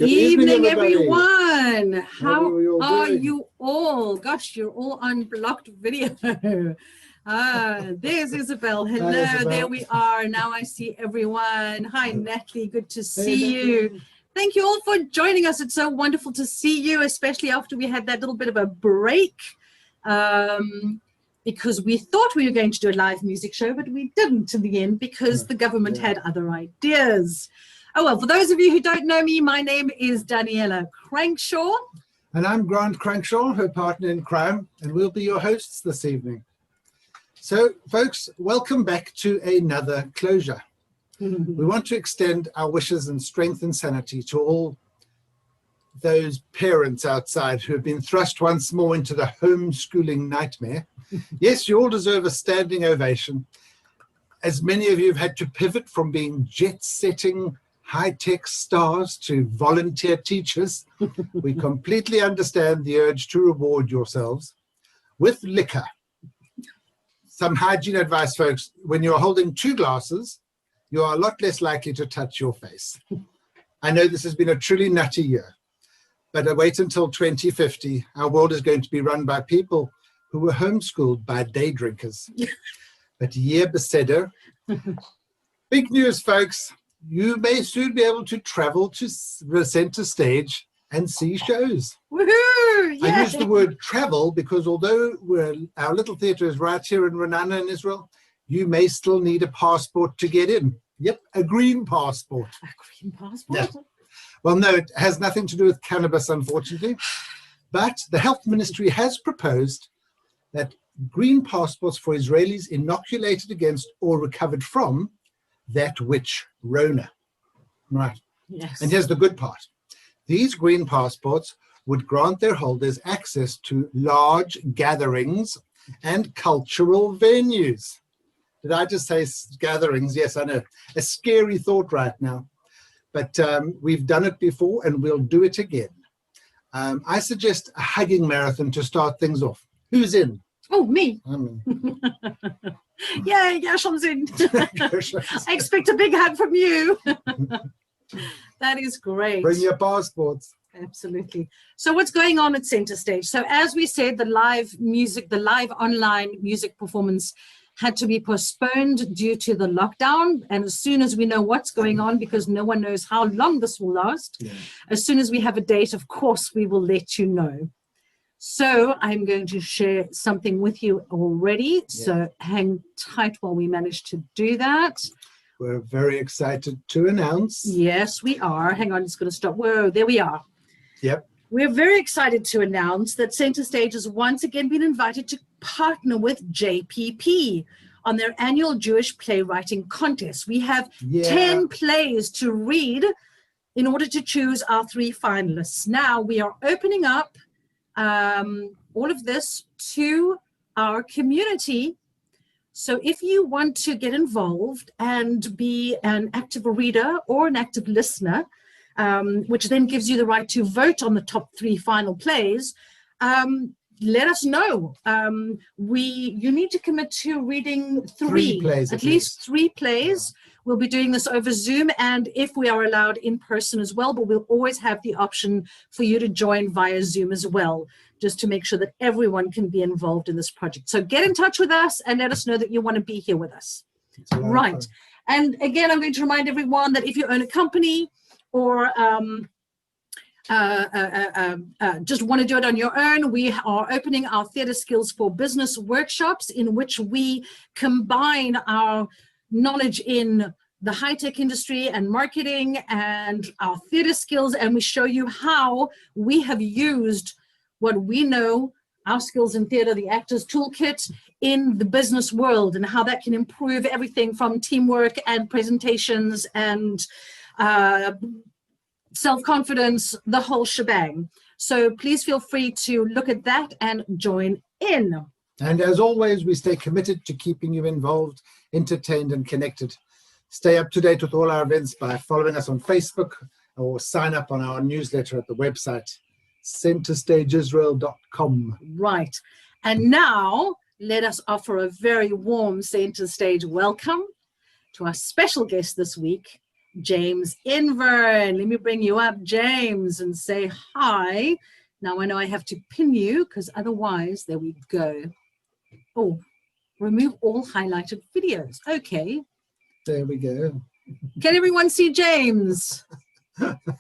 Good evening, everybody. everyone. How are we all are doing? you all? Gosh, you're all on blocked video. There's Isabel. Hello, Isabel. there we are. Now I see everyone. Hi, Natalie. Good to see Natalie. you. Thank you all for joining us. It's so wonderful to see you, especially after we had that little bit of a break. Because we thought we were going to do a live music show, but we didn't in the end because the government had other ideas. Oh, well, for those of you who don't know me, my name is Daniela Crankshaw. And I'm Grant Crankshaw, her partner in crime, and we'll be your hosts this evening. So, folks, welcome back to another closure. We want to extend our wishes and strength and sanity to all those parents outside who have been thrust once more into the homeschooling nightmare. Yes, you all deserve a standing ovation. As many of you have had to pivot from being jet-setting high-tech stars to volunteer teachers, we completely understand the urge to reward yourselves with liquor. Some hygiene advice, folks. When you're holding 2 glasses, you are a lot less likely to touch your face. I know this has been a truly nutty year, but wait until 2050. Our world is going to be run by people who were homeschooled by day drinkers. But year beseder. Big news, folks. You may soon be able to travel to the center stage and see shows. Woohoo! Yeah. I use the word travel because although our little theatre is right here in Renana in Israel, you may still need a passport to get in. Yep, a green passport. A green passport? No. Well, no, it has nothing to do with cannabis, unfortunately. But the health ministry has proposed that green passports for Israelis inoculated against or recovered from that which Rona. Right. Yes. And here's the good part. These green passports would grant their holders access to large gatherings and cultural venues. Did I just say gatherings? Yes, I know. A scary thought right now. But we've done it before and we'll do it again. I suggest a hugging marathon to start things off. Who's in? Oh, me. Yay, Gershom's in. I expect a big hug from you. That is great. Bring your passports. Absolutely. So what's going on at Center Stage? So as we said, the live online music performance had to be postponed due to the lockdown. And as soon as we know what's going on, because no one knows how long this will last, as soon as we have a date, of course, we will let you know. So I'm going to share something with you already. So hang tight while we manage to do that. We're very excited to announce. Yes, we are. Hang on, it's going to stop. Whoa, there we are. Yep. We're very excited to announce that Center Stage has once again been invited to partner with JPP on their annual Jewish playwriting contest. We have 10 plays to read in order to choose our 3 finalists. Now we are opening up all of this to our community. So if you want to get involved and be an active reader or an active listener, which then gives you the right to vote on the top 3 final plays, let us know. You need to commit to reading 3 plays, at least 3 plays. We'll be doing this over Zoom, and if we are allowed in person as well, but we'll always have the option for you to join via Zoom as well, just to make sure that everyone can be involved in this project. So get in touch with us and let us know that you want to be here with us. Right. And again, I'm going to remind everyone that if you own a company or just want to do it on your own, we are opening our Theatre Skills for Business workshops in which we combine our knowledge in the high-tech industry and marketing and our theatre skills, and we show you how we have used what we know, our skills in theatre, the actors toolkit, in the business world, and how that can improve everything from teamwork and presentations and self-confidence, the whole shebang. So please feel free to look at that and join in. And as always, we stay committed to keeping you involved, entertained, and connected. Stay up to date with all our events by following us on Facebook or sign up on our newsletter at the website, centerstageisrael.com. Right. And now let us offer a very warm Center Stage welcome to our special guest this week, James Inverne. Let me bring you up, James, and say hi. Now I know I have to pin you because otherwise, there we go. Oh, remove all highlighted videos. Okay. There we go. Can everyone see James?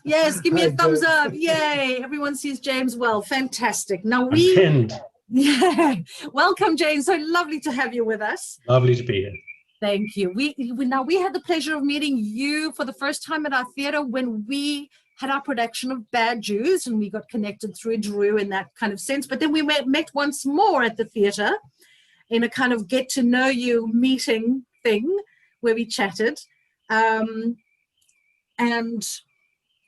Yes, give me a Hi, thumbs James. up. Yay. Everyone sees James well. Fantastic. Now I'm pinned. Yeah. Welcome, James. So lovely to have you with us. Lovely to be here. Thank you. We had the pleasure of meeting you for the first time at our theater when we had our production of Bad Jews, and we got connected through Drew in that kind of sense. But then we met once more at the theater in a kind of get to know you meeting thing where we chatted. And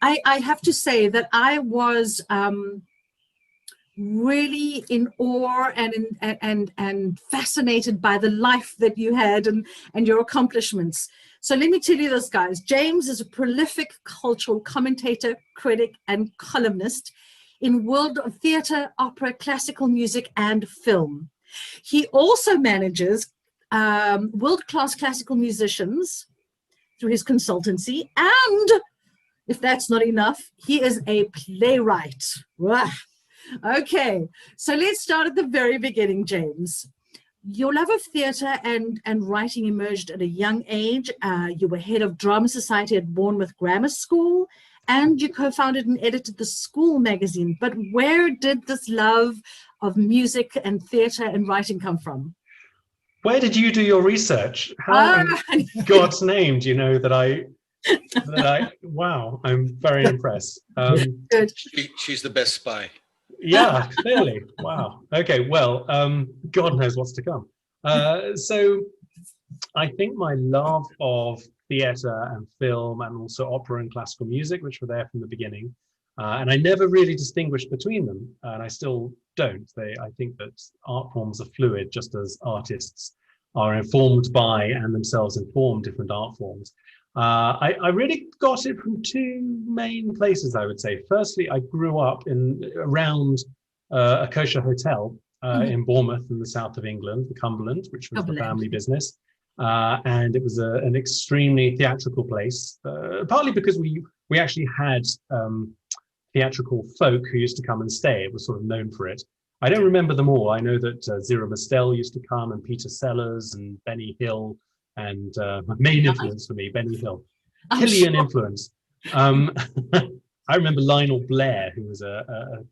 I have to say that I was really in awe and fascinated by the life that you had and your accomplishments. So let me tell you this, guys. James is a prolific cultural commentator, critic, and columnist in world of theater, opera, classical music, and film. He also manages world-class classical musicians through his consultancy, and if that's not enough, he is a playwright. Wow. Okay, so let's start at the very beginning, James. Your love of theatre and writing emerged at a young age. You were head of Drama Society at Bournemouth Grammar School, and you co-founded and edited the School magazine. But where did this love of music and theatre and writing come from? Where did you do your research? How in God's name do you know that I wow, I'm very impressed. Good. She's the best spy. Yeah, clearly. Wow. Okay, well, God knows what's to come. So I think my love of theatre and film and also opera and classical music, which were there from the beginning, and I never really distinguished between them, and I still don't. I think that art forms are fluid, just as artists are informed by and themselves inform different art forms. I really got it from two main places, I would say. Firstly, I grew up around a kosher hotel in Bournemouth in the south of England, the Cumberland, which was the family business. And it was an extremely theatrical place, partly because we actually had theatrical folk who used to come and stay. It was sort of known for it. I don't remember them all. I know that Zira Mastel used to come, and Peter Sellers and Benny Hill, and main influence for me, Benny Hill. Killian influence. I remember Lionel Blair, who was a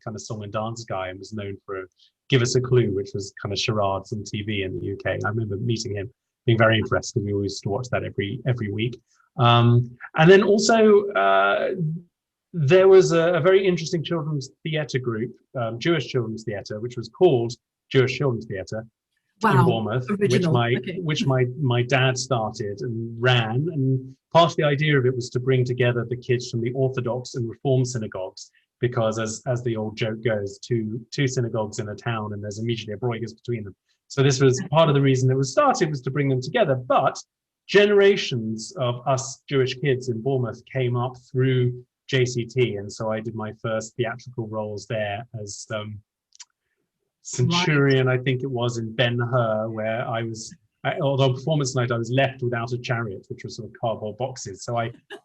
kind of song and dance guy and was known for Give Us a Clue, which was kind of charades on TV in the UK. I remember meeting him, being very interested. We always used to watch that every week. And then also there was a very interesting children's theatre group, Jewish children's theatre, which was called Jewish Children's Theatre. Wow. In Bournemouth, which my dad started and ran, and part of the idea of it was to bring together the kids from the Orthodox and Reform synagogues, because as the old joke goes, two synagogues in a town, and there's immediately a broigas between them. So this was part of the reason it was started, was to bring them together. But generations of us Jewish kids in Bournemouth came up through JCT, and so I did my first theatrical roles there as Centurion, I think it was, in Ben-Hur, where although performance night, I was left without a chariot, which was sort of cardboard boxes. So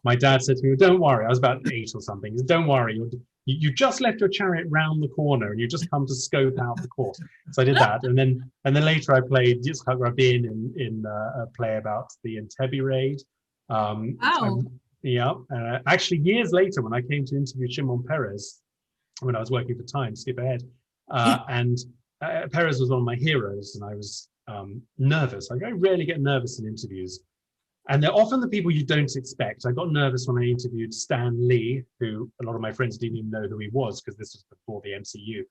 my dad said to me, "Don't worry," I was about 8 or something. He said, "Don't worry, you just left your chariot round the corner, and you just come to scope out the course." So I did that, and then later I played Yitzhak Rabin in a play about the Entebbe raid. Wow. Yeah. Actually, years later, when I came to interview Shimon Peres, when I was working for Time, skip ahead. And Perez was one of my heroes, and I was nervous. I rarely get nervous in interviews, and they're often the people you don't expect. I got nervous when I interviewed Stan Lee, who a lot of my friends didn't even know who he was, because this was before the MCU,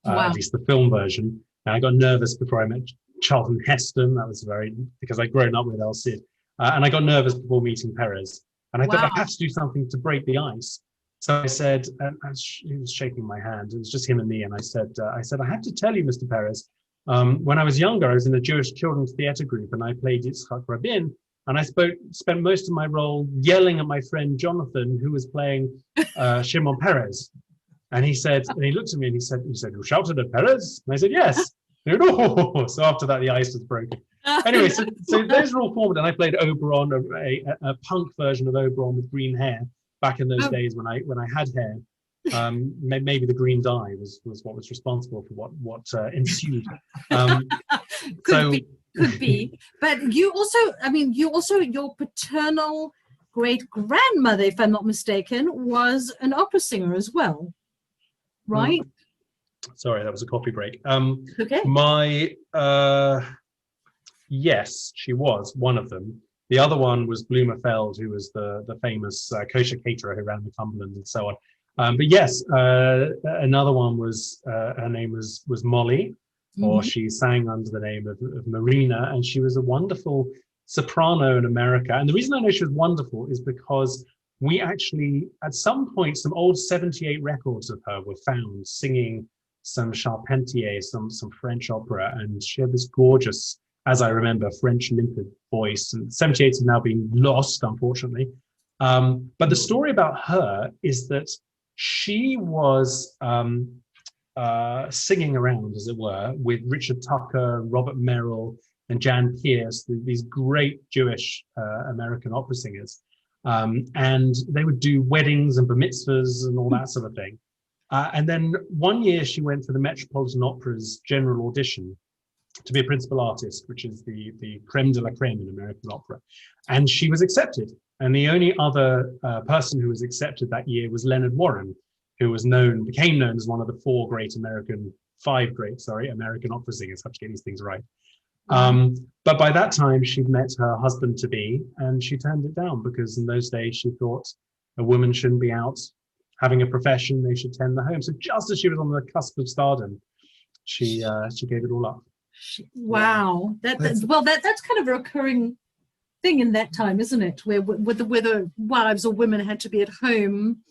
at least the film version. And I got nervous before I met Charlton Heston. That was because I'd grown up with El Cid, and I got nervous before meeting Perez. And I thought I have to do something to break the ice. So I said, he was shaking my hand. It was just him and me. And I said, I have to tell you, Mr. Perez, when I was younger, I was in a Jewish children's theatre group, and I played Yitzhak Rabin. And I spent most of my role yelling at my friend Jonathan, who was playing Shimon Peres. And he looked at me and he said, "You shouted at Perez?" And I said, "Yes." And he went, "Oh." So after that, the ice was broken. Anyway, so those are all formed, and I played Oberon, a punk version of Oberon with green hair back in those days when I had hair. Maybe the green dye was what was responsible for what ensued. Could be. But you also, your paternal great grandmother, if I'm not mistaken, was an opera singer as well, right? Sorry, that was a coffee break. Okay. Yes, she was one of them. The other one was Blumenfeld, who was the famous kosher caterer who ran the Cumberland and so on. But yes, another one was her name was Molly, or she sang under the name of Marina, and she was a wonderful soprano in America. And the reason I know she was wonderful is because we actually, at some point, some old 78 records of her were found singing some Charpentier, some French opera, and she had this gorgeous, as I remember, French limpid voice. And 78's have now been lost, unfortunately. But the story about her is that she was singing around, as it were, with Richard Tucker, Robert Merrill, and Jan Pierce, these great Jewish American opera singers. And they would do weddings and bar mitzvahs and all that sort of thing. And then one year she went for the Metropolitan Opera's general audition to be a principal artist, which is the creme de la creme in American opera. And she was accepted. And the only other person who was accepted that year was Leonard Warren, who became known as one of the five great American opera singers. I have to get these things right. But by that time, she'd met her husband-to-be, and she turned it down because in those days she thought a woman shouldn't be out having a profession; they should tend the home. So just as she was on the cusp of stardom, she gave it all up. Wow, that's kind of a recurring thing in that time, isn't it? Whether wives or women had to be at home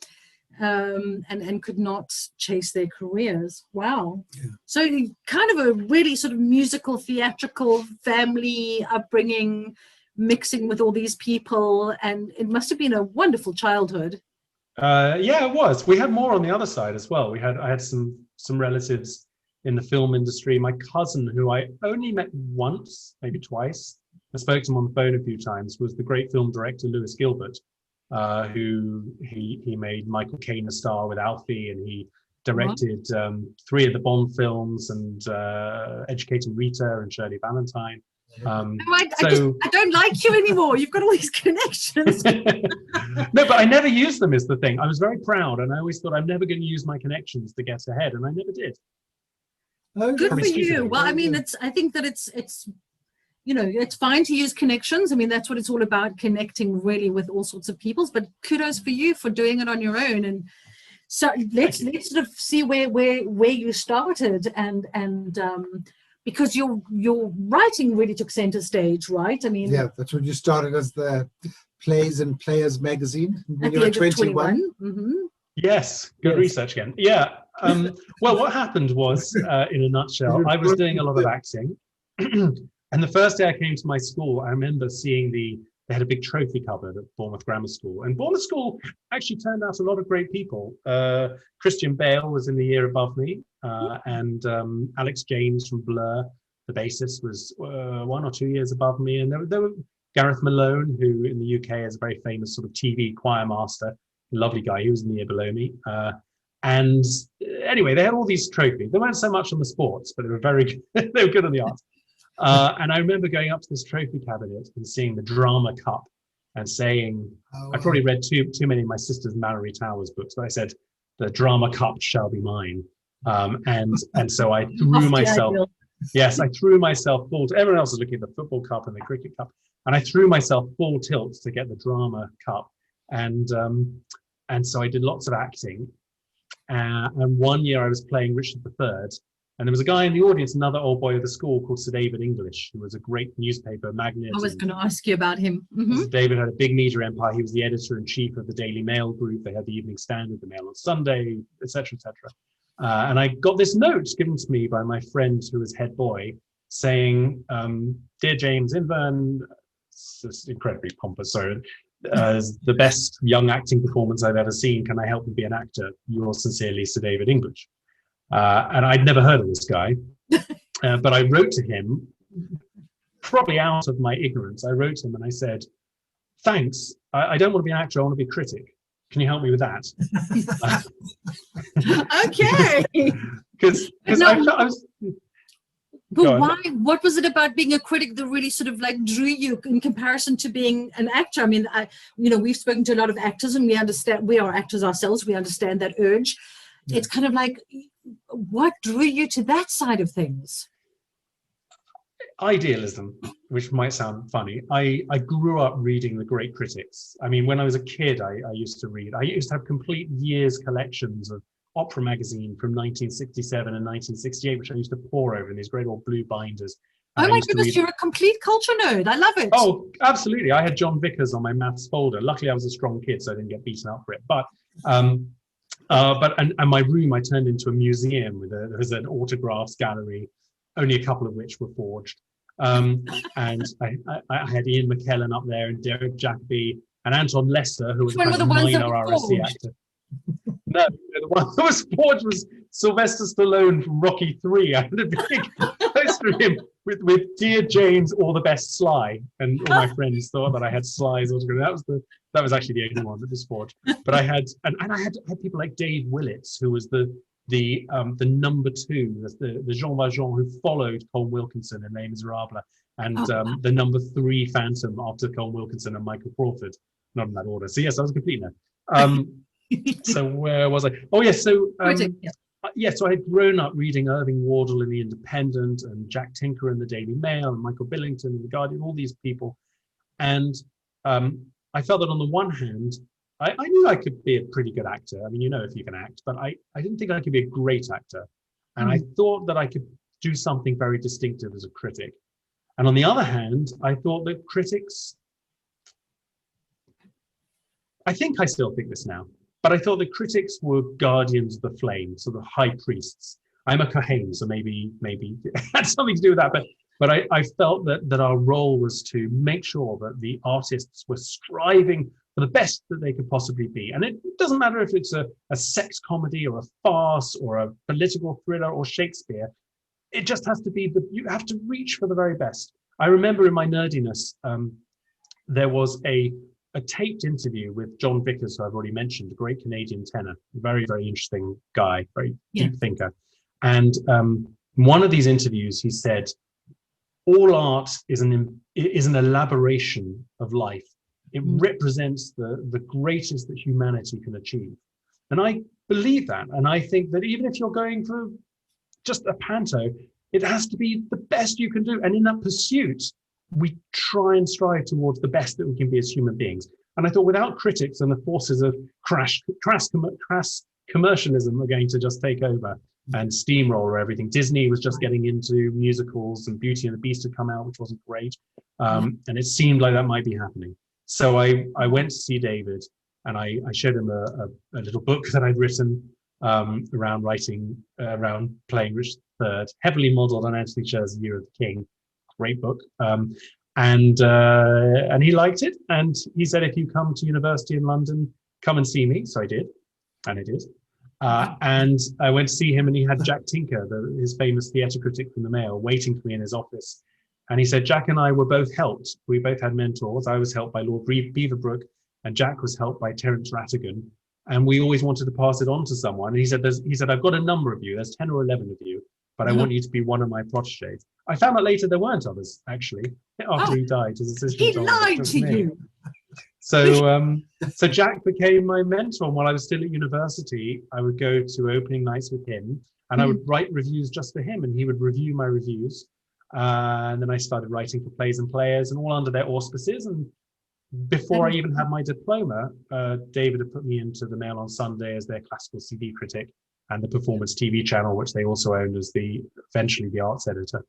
and could not chase their careers. Wow. Yeah. So kind of a really sort of musical, theatrical family upbringing, mixing with all these people, and it must have been a wonderful childhood. Yeah, it was. We had more on the other side as well. I had some relatives in the film industry. My cousin, who I only met once, maybe twice, I spoke to him on the phone a few times, was the great film director Lewis Gilbert, who he made Michael Caine a star with Alfie, and he directed 3 of the Bond films and Educating Rita and Shirley Valentine. I don't like you anymore. You've got all these connections. No, but I never used them is the thing. I was very proud, and I always thought I'm never going to use my connections to get ahead, and I never did. Good for you. Well, I mean, I think that it's it's fine to use connections. I mean, that's what it's all about, connecting really with all sorts of peoples. But kudos for you for doing it on your own. And so let's sort of see where you started, and because your writing really took center stage, right? I mean, yeah, that's when you started as the Plays and Players magazine when you were 21. Mm-hmm. Yes, good research again. Yeah. Well, what happened was, in a nutshell, I was doing a lot of acting. And the first day I came to my school, I remember seeing they had a big trophy cupboard at Bournemouth Grammar School. And Bournemouth School actually turned out a lot of great people. Christian Bale was in the year above me, and Alex James from Blur, the bassist, was 1 or 2 years above me. And there were Gareth Malone, who in the UK is a very famous sort of TV choir master, lovely guy. He was in the year below me. And anyway, they had all these trophies. They weren't so much on the sports, but they were very good. They were good on the arts. And I remember going up to this trophy cabinet and seeing the drama cup and saying, I probably read too many of my sister's Mallory Towers books, but I said, the drama cup shall be mine. And so I threw myself, yes, I threw myself full, everyone else was looking at the football cup and the cricket cup, and I threw myself full tilt to get the drama cup. And so I did lots of acting. And one year I was playing Richard III, and there was a guy in the audience, another old boy of the school called Sir David English, who was a great newspaper magnate. I was going to ask you about him. Mm-hmm. Sir David had a big media empire. He was the editor-in-chief of the Daily Mail group. They had the Evening Standard, the Mail on Sunday, etc., etc. And I got this note given to me by my friend who was head boy saying, Dear James Inverne, it's incredibly pompous, sorry, the best young acting performance I've ever seen. Can I help you be an actor? Yours sincerely, Sir David English. And I'd never heard of this guy, but I wrote to him probably out of my ignorance, I wrote him and I said, thanks, I don't want to be an actor, I want to be a critic. Can you help me with that? Okay. Because I was. But why? What was it about being a critic that really sort of like drew you in comparison to being an actor? I mean, we've spoken to a lot of actors, and we understand, we are actors ourselves. We understand that urge. Yeah. It's kind of like, what drew you to that side of things? Idealism, which might sound funny. I grew up reading the great critics. I mean, when I was a kid, I used to read. I used to have complete years collections of opera magazine from 1967 and 1968, which I used to pore over in these great old blue binders. Oh my goodness, you're a complete culture nerd. I love it. Oh, absolutely. I had John Vickers on my maths folder. Luckily, I was a strong kid, so I didn't get beaten up for it. But my room I turned into a museum with there was an autographs gallery, only a couple of which were forged. And I had Ian McKellen up there, and Derek Jacobi, and Anton Lesser, who was a kind of minor RSC actor. No, the one that was forged was Sylvester Stallone from Rocky 3. I had a big poster of him with "Dear James, all the best, Sly," and all my friends thought that I had Sly's autograph. That was actually the only one that was forged. But I had people like Dave Willits, who was the number 2, the Jean Valjean who followed Colm Wilkinson in Les Miserables, and the number 3 Phantom after Colm Wilkinson and Michael Crawford, not in that order. So yes, I was a complete nerd. So where was I? Oh yes, so so I had grown up reading Irving Wardle in The Independent and Jack Tinker in the Daily Mail and Michael Billington in the Guardian, all these people, and I felt that on the one hand, I knew I could be a pretty good actor. I mean, if you can act, but I didn't think I could be a great actor, and I thought that I could do something very distinctive as a critic. And on the other hand, I thought that critics, I think I still think this now, but I thought the critics were guardians of the flame, sort of high priests. I'm a Kohen, so maybe it had something to do with that. But I felt that our role was to make sure that the artists were striving for the best that they could possibly be. And it doesn't matter if it's a sex comedy or a farce or a political thriller or Shakespeare. It just has to be, you have to reach for the very best. I remember in my nerdiness, there was a taped interview with John Vickers, who I've already mentioned, a great Canadian tenor, very, very interesting guy, very deep thinker. And one of these interviews, he said, all art is an elaboration of life. It represents the greatest that humanity can achieve. And I believe that. And I think that even if you're going for just a panto, it has to be the best you can do. And in that pursuit, we try and strive towards the best that we can be as human beings. And I thought without critics and the forces of crass commercialism are going to just take over and steamroller everything. Disney was just getting into musicals, and Beauty and the Beast had come out, which wasn't great. And it seemed like that might be happening. So I went to see David, and I showed him a little book that I'd written around playing Richard III, heavily modeled on Anthony Scher's Year of the King. Great book. And he liked it. And he said, if you come to university in London, come and see me. So I did. And I did. And I went to see him, and he had Jack Tinker, his famous theatre critic from the Mail, waiting for me in his office. And he said, Jack and I were both helped. We both had mentors. I was helped by Lord Beaverbrook, and Jack was helped by Terence Rattigan. And we always wanted to pass it on to someone. And he said, I've got a number of you. There's 10 or 11 of you, but I want you to be one of my proteges. I found out later there weren't others, actually, after he died. His assistant he lied to you. So Jack became my mentor. And while I was still at university, I would go to opening nights with him, and I would write reviews just for him, and he would review my reviews. And then I started writing for Plays and Players, and all under their auspices. And before I even had my diploma, David had put me into the Mail on Sunday as their classical CD critic, and the Performance TV channel, which they also owned as eventually the arts editor.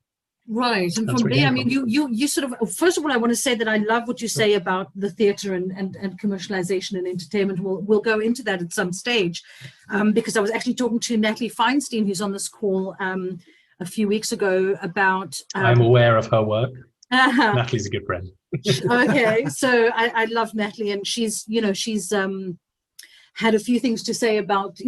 Right. And from there, I mean, you sort of, first of all, I want to say that I love what you say about the theatre and commercialization and entertainment. We'll go into that at some stage, because I was actually talking to Natalie Feinstein, who's on this call a few weeks ago, about... I'm aware of her work. Natalie's a good friend. Okay. So I love Natalie, and she's had a few things to say about,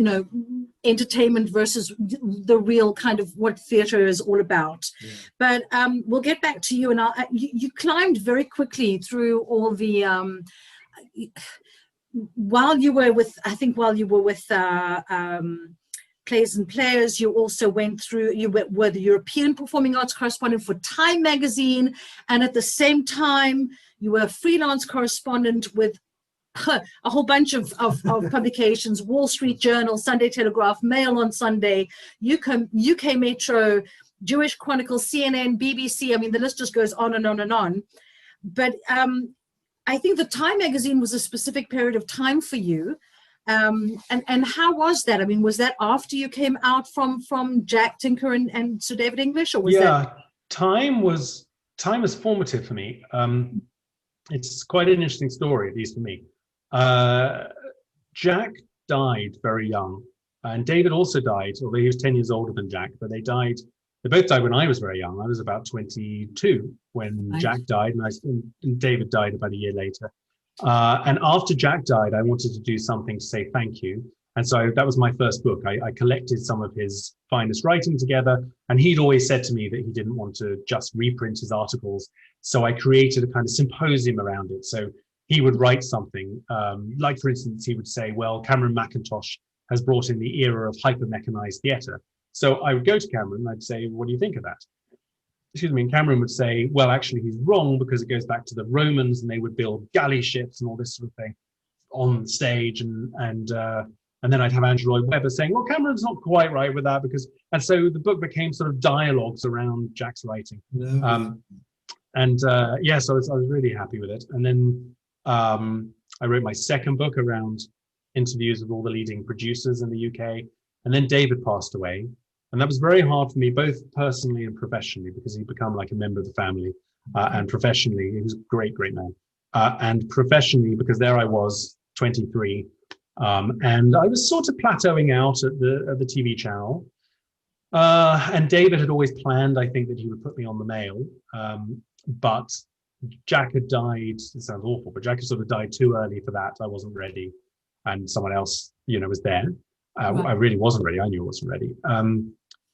entertainment versus the real kind of what theater is all about. Yeah. But we'll get back to you. And you climbed very quickly through all the, while you were with Plays and Players, you also went through, you were the European Performing Arts correspondent for Time magazine. And at the same time, you were a freelance correspondent with a whole bunch of publications: Wall Street Journal, Sunday Telegraph, Mail on Sunday, UK Metro, Jewish Chronicle, CNN, BBC. I mean, the list just goes on and on and on. But I think the Time magazine was a specific period of time for you. And how was that? I mean, was that after you came out from Jack Tinker and Sir David English, or was that? Time was formative for me. It's quite an interesting story, at least for me. Jack died very young, and David also died, although he was 10 years older than Jack. But they both died when I was very young. I was about 22 when Jack died, and David died about a year later. And after Jack died, I wanted to do something to say thank you. And so that was my first book. I collected some of his finest writing together, and he'd always said to me that he didn't want to just reprint his articles. So I created a kind of symposium around it. So he would write something, like, for instance, he would say, well, Cameron Mackintosh has brought in the era of hyper-mechanized theatre. So I would go to Cameron and I'd say, what do you think of that? Excuse me, and Cameron would say, well, actually, he's wrong, because it goes back to the Romans, and they would build galley ships and all this sort of thing on stage. And then I'd have Andrew Lloyd Webber saying, well, Cameron's not quite right with that, and so the book became sort of dialogues around Jack's writing. No. So I was really happy with it. And then I wrote my second book around interviews with all the leading producers in the UK. And then David passed away. And that was very hard for me, both personally and professionally, because he'd become like a member of the family. And professionally, he was a great, great man. And professionally, because there I was, 23. And I was sort of plateauing out at the TV channel. And David had always planned, I think, that he would put me on the Mail. But Jack had died. It sounds awful, but Jack had sort of died too early for that. I wasn't ready, and someone else, was there. I really wasn't ready. I knew I wasn't ready.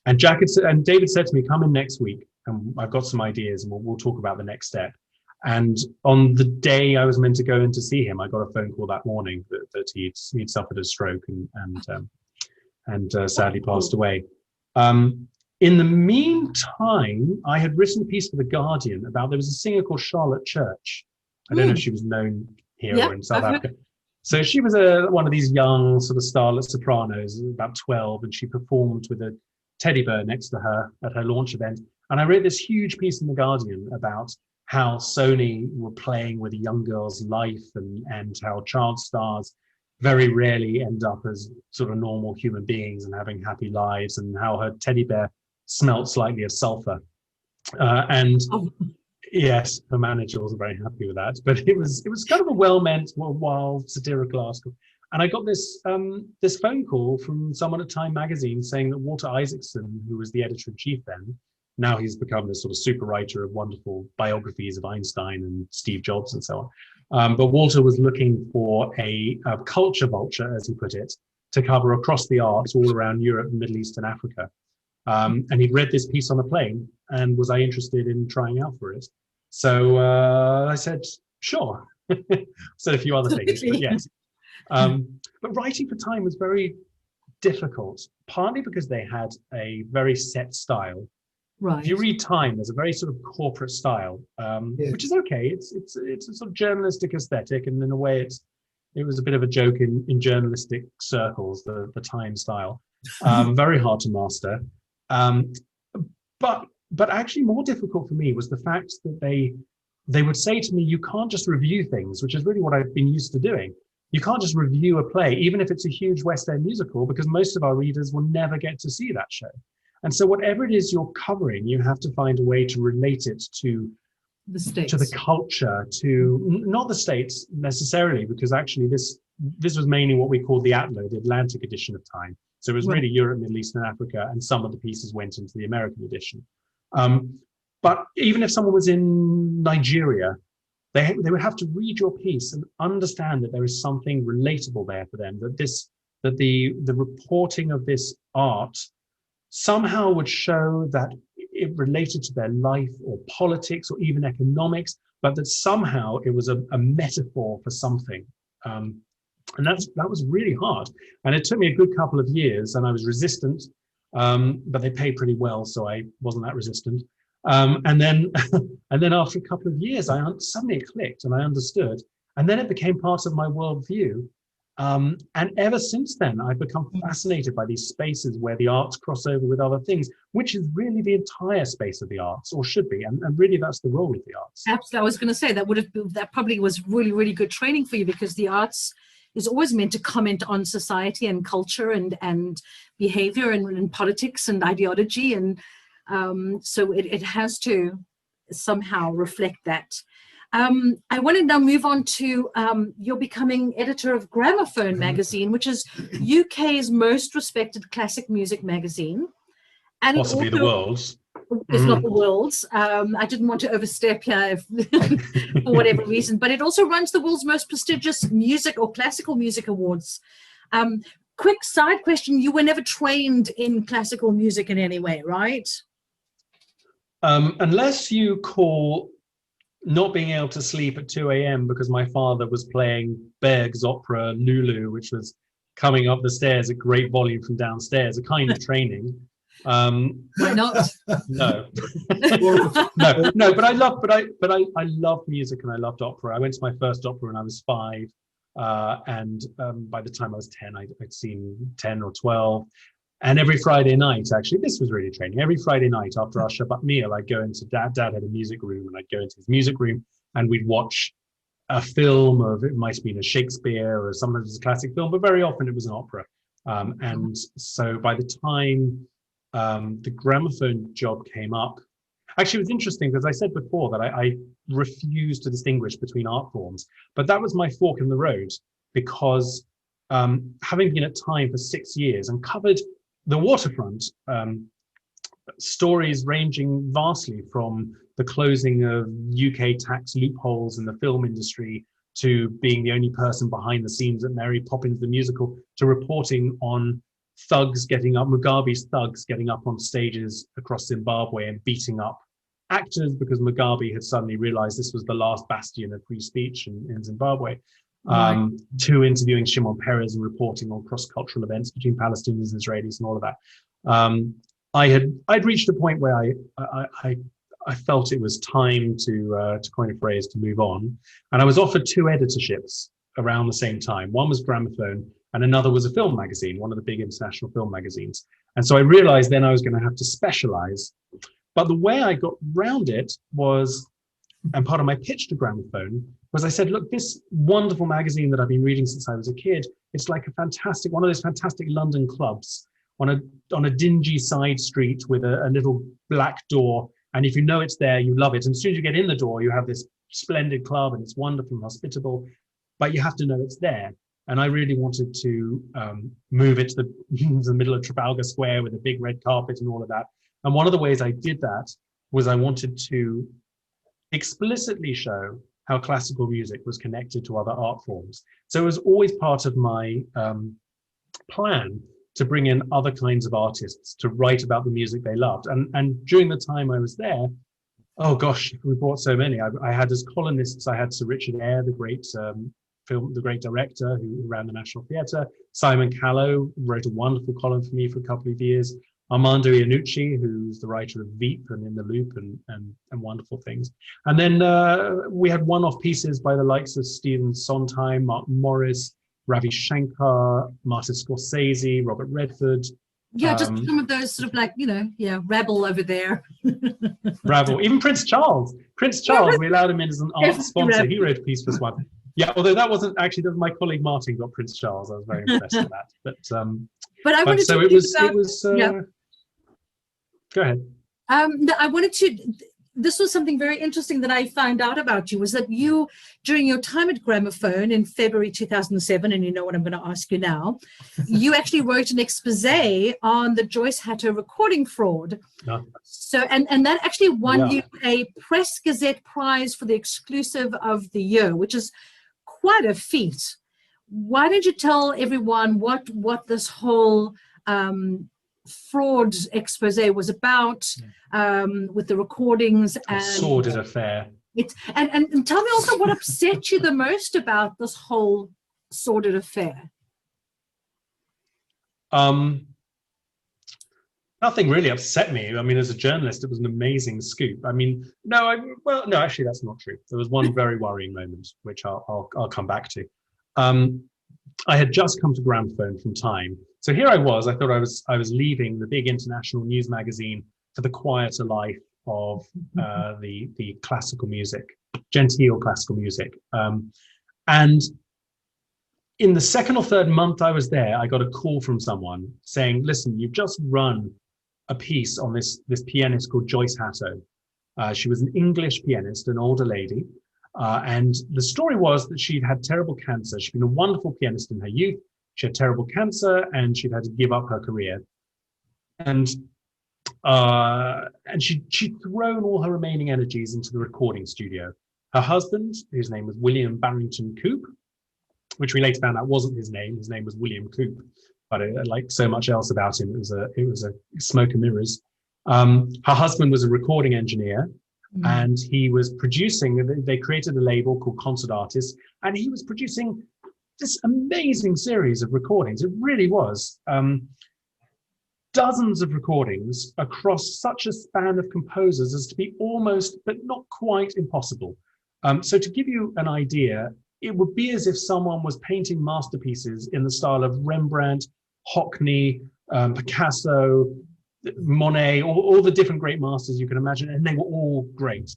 And David said to me, "Come in next week, and I've got some ideas, and we'll talk about the next step." And on the day I was meant to go in to see him, I got a phone call that morning that he'd suffered a stroke and sadly passed away. In the meantime, I had written a piece for The Guardian there was a singer called Charlotte Church. I don't know if she was known here or in South Africa. So she was one of these young sort of starlet sopranos, about 12, and she performed with a teddy bear next to her at her launch event. And I wrote this huge piece in The Guardian about how Sony were playing with a young girl's life, and how child stars very rarely end up as sort of normal human beings and having happy lives, and how her teddy bear smelt slightly of sulfur. Yes, her manager wasn't very happy with that, but it was kind of a well-meant, wild, satirical article. And I got this phone call from someone at Time magazine saying that Walter Isaacson, who was the editor-in-chief then, now he's become this sort of super writer of wonderful biographies of Einstein and Steve Jobs and so on. But Walter was looking for a culture vulture, as he put it, to cover across the arts all around Europe, Middle East and Africa. And he'd read this piece on a plane, and was I interested in trying out for it? So I said, sure. Said a few other things, but yes. But writing for Time was very difficult, partly because they had a very set style. Right. If you read Time, there's a very sort of corporate style, which is okay. It's a sort of journalistic aesthetic, and in a way, it was a bit of a joke in journalistic circles, the Time style. Very hard to master. But actually more difficult for me was the fact that they would say to me, you can't just review things, which is really what I've been used to doing. You can't just review a play, even if it's a huge West End musical, because most of our readers will never get to see that show. And so whatever it is you're covering, you have to find a way to relate it to the States, to the culture, to not the States necessarily, because actually this was mainly what we call the ATLO, the Atlantic edition of Time. So it was really Europe, Middle East and Africa, and some of the pieces went into the American edition. But even if someone was in Nigeria, they would have to read your piece and understand that there is something relatable there for them, that the reporting of this art somehow would show that it related to their life or politics or even economics, but that somehow it was a metaphor for something. And that was really hard. And it took me a good couple of years, and I was resistant, but they paid pretty well, so I wasn't that resistant. And then and then after a couple of years, suddenly it clicked and I understood. And then it became part of my worldview. And ever since then, I've become fascinated by these spaces where the arts cross over with other things, which is really the entire space of the arts, or should be. And really, that's the role of the arts. Absolutely. I was going to say that probably was really, really good training for you, because the arts is always meant to comment on society and culture and behavior and politics and ideology. And so it has to somehow reflect that. I want to now move on to you're becoming editor of Gramophone magazine, which is UK's most respected classic music magazine. And possibly the world's. It's not the world's. I didn't want to overstep here for whatever reason, but it also runs the world's most prestigious music or classical music awards. Quick side question: you were never trained in classical music in any way, right? Unless you call not being able to sleep at 2 a.m. because my father was playing Berg's opera Lulu, which was coming up the stairs at great volume from downstairs, a kind of training. Why not? No, no. But I loved music and I loved opera. I went to my first opera when I was 5, and by the time I was 10, I'd seen 10 or 12. And every Friday night, actually, this was really training. Every Friday night after our Shabbat meal, I'd go into Dad had a music room, and I'd go into his music room, and we'd watch a film it might have been a Shakespeare, or sometimes it was a classic film, but very often it was an opera. And so by the time the gramophone job came up, actually, it was interesting because I said before that I refused to distinguish between art forms, but that was my fork in the road, because having been at Time for 6 years and covered the waterfront, stories ranging vastly from the closing of UK tax loopholes in the film industry, to being the only person behind the scenes at Mary Poppins the musical, to reporting on Mugabe's thugs getting up on stages across Zimbabwe and beating up actors because Mugabe had suddenly realized this was the last bastion of free speech in Zimbabwe. To interviewing Shimon Peres and reporting on cross-cultural events between Palestinians and Israelis and all of that. I'd reached a point where I felt it was time to coin a phrase, to move on, and I was offered 2 editorships around the same time. One was Gramophone, and another was a film magazine, one of the big international film magazines. And so I realized then I was going to have to specialize. But the way I got around it was, and part of my pitch to Gramophone was, I said, look, this wonderful magazine that I've been reading since I was a kid, it's like one of those fantastic London clubs on a dingy side street with a little black door. And if you know it's there, you love it. And as soon as you get in the door, you have this splendid club and it's wonderful and hospitable, but you have to know it's there. And I really wanted to move it to the middle of Trafalgar Square with a big red carpet and all of that. And one of the ways I did that was I wanted to explicitly show how classical music was connected to other art forms. So it was always part of my plan to bring in other kinds of artists to write about the music they loved. And during the time I was there, oh gosh, we brought so many. I had as columnists, I had Sir Richard Eyre, the great director who ran the National Theatre. Simon Callow wrote a wonderful column for me for a couple of years. Armando Iannucci, who's the writer of Veep and In the Loop and wonderful things. And then we had one-off pieces by the likes of Stephen Sondheim, Mark Morris, Ravi Shankar, Martin Scorsese, Robert Redford. Yeah, just some of those sort of rabble over there. Rabble, even Prince Charles. We allowed him in as an art sponsor. He wrote a piece for us one. Yeah, although that was my colleague Martin got Prince Charles. I was very impressed with that. But I wanted so to it was. Yeah. Go ahead. No, I wanted to. this was something very interesting that I found out about you, was that you, during your time at Gramophone in February 2007, and you know what I'm going to ask you now, you actually wrote an expose on the Joyce Hatto recording fraud. No. So, and that actually won Yeah. you a Press Gazette prize for the exclusive of the year, which is quite a feat. Why don't you tell everyone what this whole fraud expose was about, with the recordings and sordid affair. And tell me also what upset you the most about this whole sordid affair. Nothing really upset me. I mean, as a journalist, it was an amazing scoop. I mean, no, actually, that's not true. There was one very worrying moment, which I'll come back to. I had just come to Gramophone from Time. So here I was. I thought I was leaving the big international news magazine for the quieter life of the classical music, genteel classical music. And in the second or third month I was there, I got a call from someone saying, "Listen, you've just run a piece on this pianist called Joyce Hatto. She was an English pianist, an older lady. And the story was that she'd had terrible cancer. She'd been a wonderful pianist in her youth. She had terrible cancer and she'd had to give up her career. And she'd thrown all her remaining energies into the recording studio. Her husband, whose name was William Barrington Coop, which we later found out wasn't his name. His name was William Coop, but like so much else about him, it was a smoke and mirrors. Her husband was a recording engineer. And he was producing, they created a label called Concert Artists, and he was producing this amazing series of recordings. It really was. Dozens of recordings across such a span of composers as to be almost, but not quite impossible. So to give you an idea, it would be as if someone was painting masterpieces in the style of Rembrandt, Hockney, Picasso, Monet, all the different great masters you can imagine, and they were all great.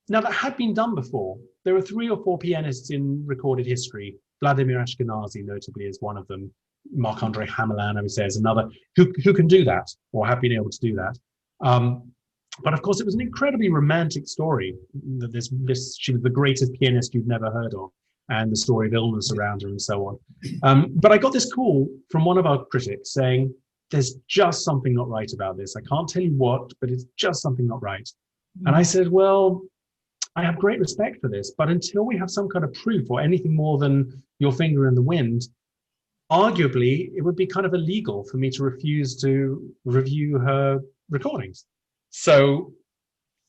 Now, that had been done before. There are 3 or 4 pianists in recorded history. Vladimir Ashkenazy, notably, is one of them. Marc-Andre Hamelin, I would say, is another, who can do that, or have been able to do that. But of course, it was an incredibly romantic story. She was the greatest pianist you'd never heard of, and the story of illness around her and so on. But I got this call from one of our critics saying, "There's just something not right about this. I can't tell you what, but it's just something not right." And I said, "Well, I have great respect for this, but until we have some kind of proof or anything more than your finger in the wind, arguably it would be kind of illegal for me to refuse to review her recordings." So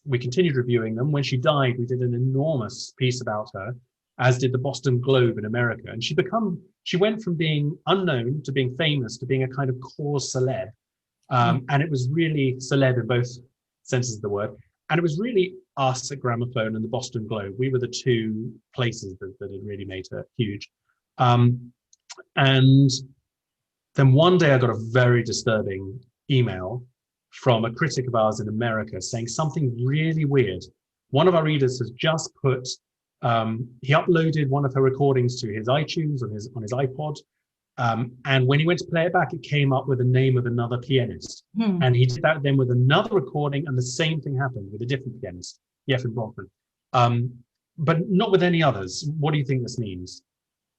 we continued reviewing them. When she died, we did an enormous piece about her, as did the Boston Globe in America. And she went from being unknown to being famous to being a kind of cause celeb. And it was really celeb in both senses of the word. And it was really us at Gramophone and the Boston Globe. We were the 2 places that had really made her huge. And then one day I got a very disturbing email from a critic of ours in America saying something really weird. One of our readers has just put, he uploaded one of her recordings to his iTunes on his iPod. And when he went to play it back, it came up with the name of another pianist. And he did that then with another recording, and the same thing happened with a different pianist, Yefim Bronfman, but not with any others. What do you think this means?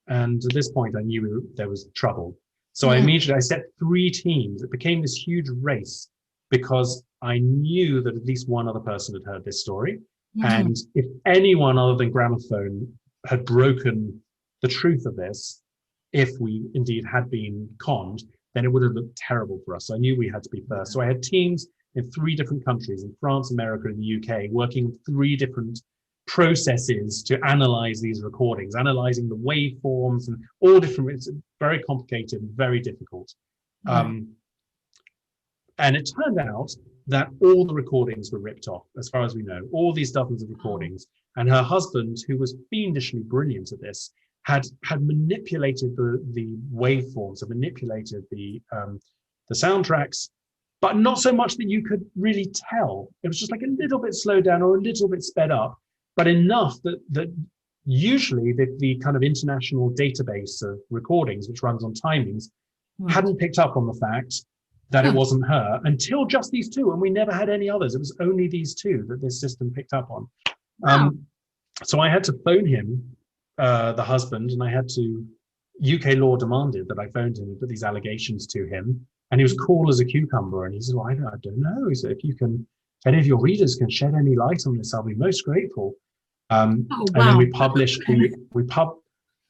And at this point, I knew there was trouble. So I set 3 teams. It became this huge race because I knew that at least one other person had heard this story. And if anyone other than Gramophone had broken the truth of this, if we indeed had been conned, then it would have looked terrible for us. So I knew we had to be first. So I had teams in 3 different countries, in France, America, and the UK, working on 3 different processes to analyze these recordings, analyzing the waveforms and all different. It's very complicated and very difficult. And it turned out that all the recordings were ripped off, as far as we know, all these dozens of recordings. And her husband, who was fiendishly brilliant at this, had manipulated the waveforms, had manipulated the soundtracks, but not so much that you could really tell. It was just like a little bit slowed down or a little bit sped up, but enough that usually the kind of international database of recordings, which runs on timings, hadn't picked up on the fact that it wasn't her until just these two, and we never had any others. It was only these two that this system picked up on. Wow. So I had to phone him, the husband, and I had to, UK law demanded that I phoned him and put these allegations to him, and he was cool as a cucumber, and he said, well, I don't know. He said, if any of your readers can shed any light on this, I'll be most grateful. And then we published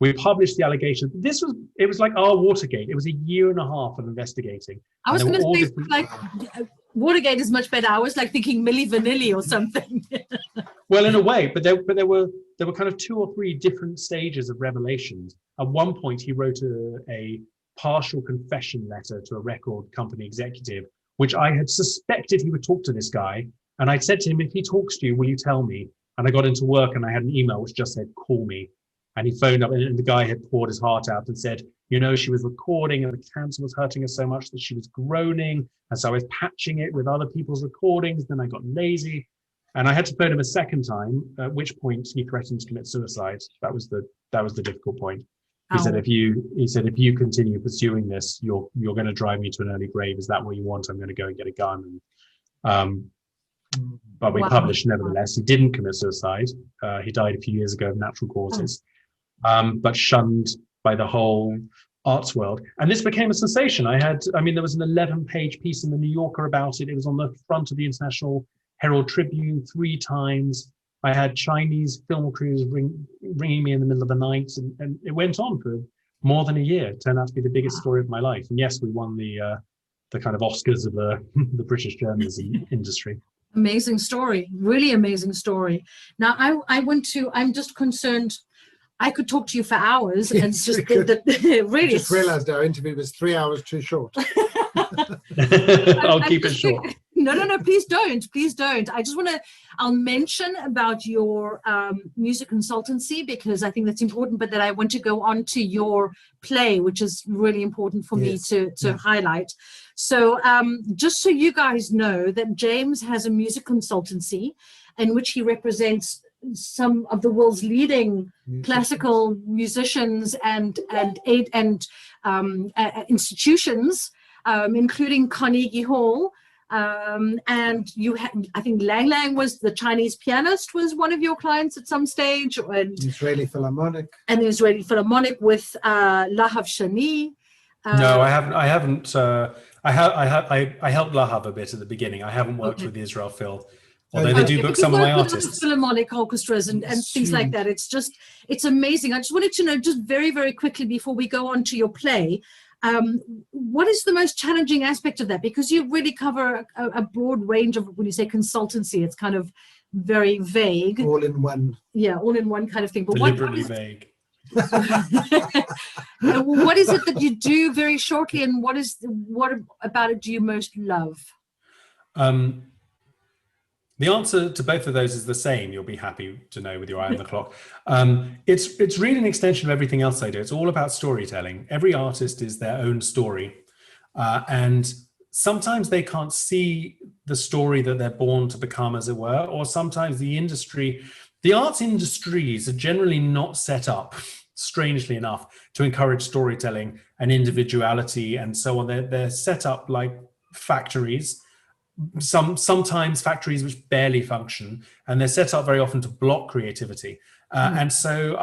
we published the allegation. It was like our Watergate. It was a year and a half of investigating. I was going to say, like, Watergate is much better. I was like thinking Milli Vanilli or something. Well, in a way, but there were kind of 2 or 3 different stages of revelations. At one point, he wrote a partial confession letter to a record company executive, which I had suspected he would talk to this guy. And I said to him, if he talks to you, will you tell me? And I got into work and I had an email which just said, call me. And he phoned up, and the guy had poured his heart out and said, she was recording and the cancer was hurting her so much that she was groaning. And so I was patching it with other people's recordings. Then I got lazy. And I had to phone him a second time, at which point he threatened to commit suicide. That was the difficult point. He said, if you continue pursuing this, you're going to drive me to an early grave. Is that what you want? I'm going to go and get a gun. But we published nevertheless. He didn't commit suicide. He died a few years ago of natural causes, but shunned by the whole arts world. And this became a sensation. There was an 11-page piece in the New Yorker about it. It was on the front of the International Herald Tribune 3 times. I had Chinese film crews ringing me in the middle of the night, and it went on for more than a year. It turned out to be the biggest story of my life. And yes, we won the kind of Oscars of the British journalism industry. Amazing story, really amazing story. Now, I'm just concerned. I could talk to you for hours, and Yes, just really. I just realised our interview was 3 hours too short. I'll keep it short. No, please don't. I'll mention about your music consultancy, because I think that's important, but then I want to go on to your play, which is really important for me to highlight. So just so you guys know that James has a music consultancy in which he represents some of the world's leading classical musicians and institutions, including Carnegie Hall. And I think Lang Lang was the Chinese pianist, was one of your clients at some stage, and Israeli Philharmonic. And the Israeli Philharmonic with Lahav Shani. No, I haven't. I helped Lahav a bit at the beginning. I haven't worked with the Israel Phil, although they do book some of my artists. Philharmonic orchestras and things like that. It's amazing. I just wanted to know, just very, very quickly before we go on to your play, what is the most challenging aspect of that? Because you really cover a broad range of, when you say consultancy, it's kind of very vague. All in one. Yeah, all in one kind of thing. But Deliberately vague. What is it that you do, very shortly, and what about it do you most love? The answer to both of those is the same. You'll be happy to know with your eye on the clock. It's really an extension of everything else I do. It's all about storytelling. Every artist is their own story. And sometimes they can't see the story that they're born to become, as it were, or sometimes the arts industries are generally not set up, strangely enough, to encourage storytelling and individuality and so on. They're set up like factories, sometimes factories which barely function, and they're set up very often to block creativity. And so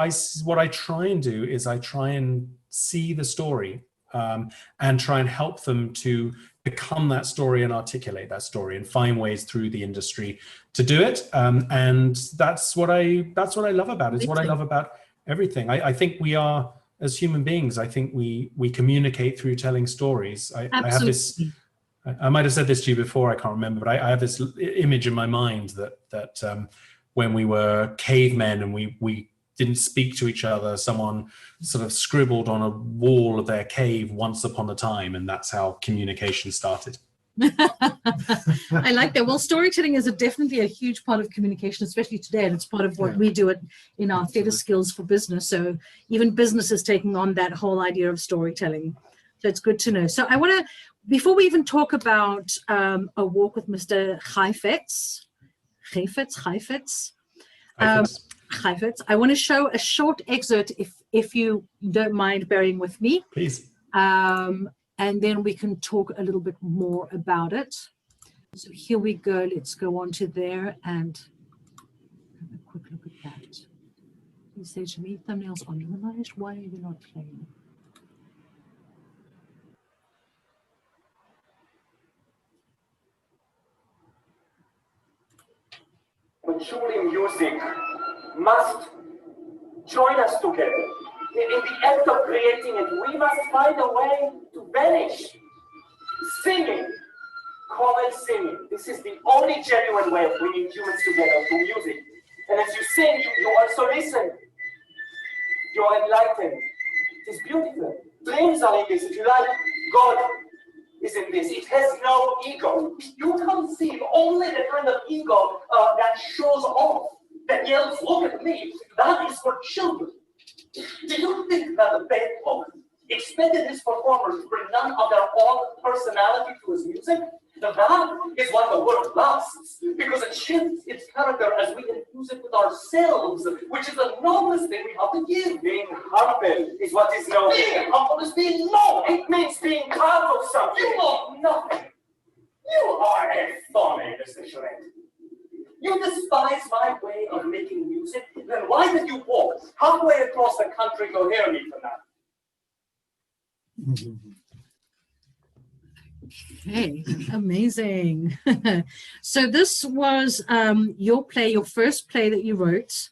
what I try and do is I try and see the story and try and help them to become that story and articulate that story and find ways through the industry to do it. And that's what I love about it. It's what I love about everything. I think we are, as human beings, I think we communicate through telling stories. I have this. I might have said this to you before, I can't remember, but I have this image in my mind that when we were cavemen and we didn't speak to each other, someone sort of scribbled on a wall of their cave once upon a time, and that's how communication started. I like that. Well, storytelling is definitely a huge part of communication, especially today, and it's part of what we do in our theatre skills for business. So even business is taking on that whole idea of storytelling. So it's good to know. So I want to, before we even talk about A Walk with Mr. Heifetz, I want to show a short excerpt, if you don't mind bearing with me. Please. and then we can talk a little bit more about it. So here we go. Let's go on to there and have a quick look at that. You say to me, thumbnails on minimized. Why are you not playing? But surely music must join us together. In the act of creating it, we must find a way to vanish. Singing, common singing. This is the only genuine way of bringing humans together through music. And as you sing, you also listen. You're enlightened. It is beautiful. Dreams are in this. If you like, God is in this. It has no ego. You conceive only the kind of ego that shows off, that yells, look at me. That is for children. Do you think that Beethoven expected his performers to bring none of their own personality to his music? Now that is what the world lasts, because it shifts its character as we infuse it with ourselves, which is the noblest thing we have to give. Being humble is what is noble. Being humble is being noble. It means being proud of something. You know nothing. You are a phony, Mr. Charette. You despise my way of making music? Then why did you walk halfway across the country to hear me tonight? Okay, amazing. So this was your play, your first play that you wrote,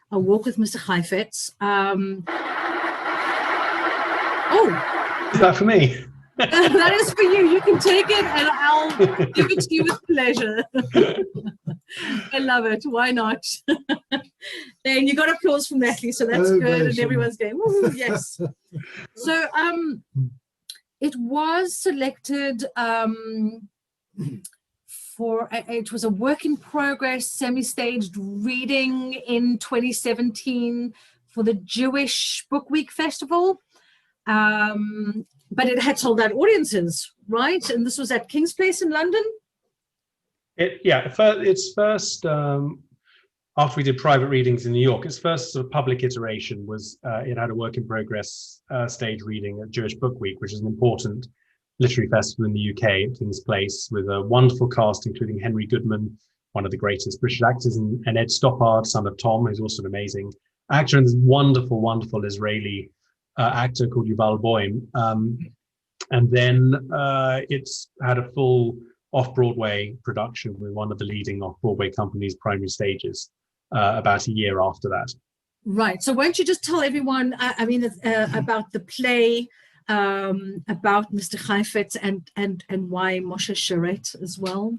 A Walk with Mr. Heifetz. Oh, Is that for me? that is for you. You can take it and I'll give it to you with pleasure. I love it. Why not? Then you got applause from Natalie, so that's good. And everyone's going, woo, yes. So it was selected for, it was a work in progress, semi-staged reading in 2017 for the Jewish Book Week Festival. But it had sold out audiences, right? And this was at King's Place in London? Its first, after we did private readings in New York, its first sort of public iteration was it had a work in progress stage reading at Jewish Book Week, which is an important literary festival in the UK at King's Place, with a wonderful cast, including Henry Goodman, one of the greatest British actors, and Ed Stoppard, son of Tom, who's also an amazing actor, and this wonderful, wonderful Israeli actor called Yuval Boim. And then it's had a full off-Broadway production with one of the leading off-Broadway companies' primary stages about a year after that. Right. So why don't you just tell everyone, about the play, about Mr. Heifetz and why Moshe Charette as well?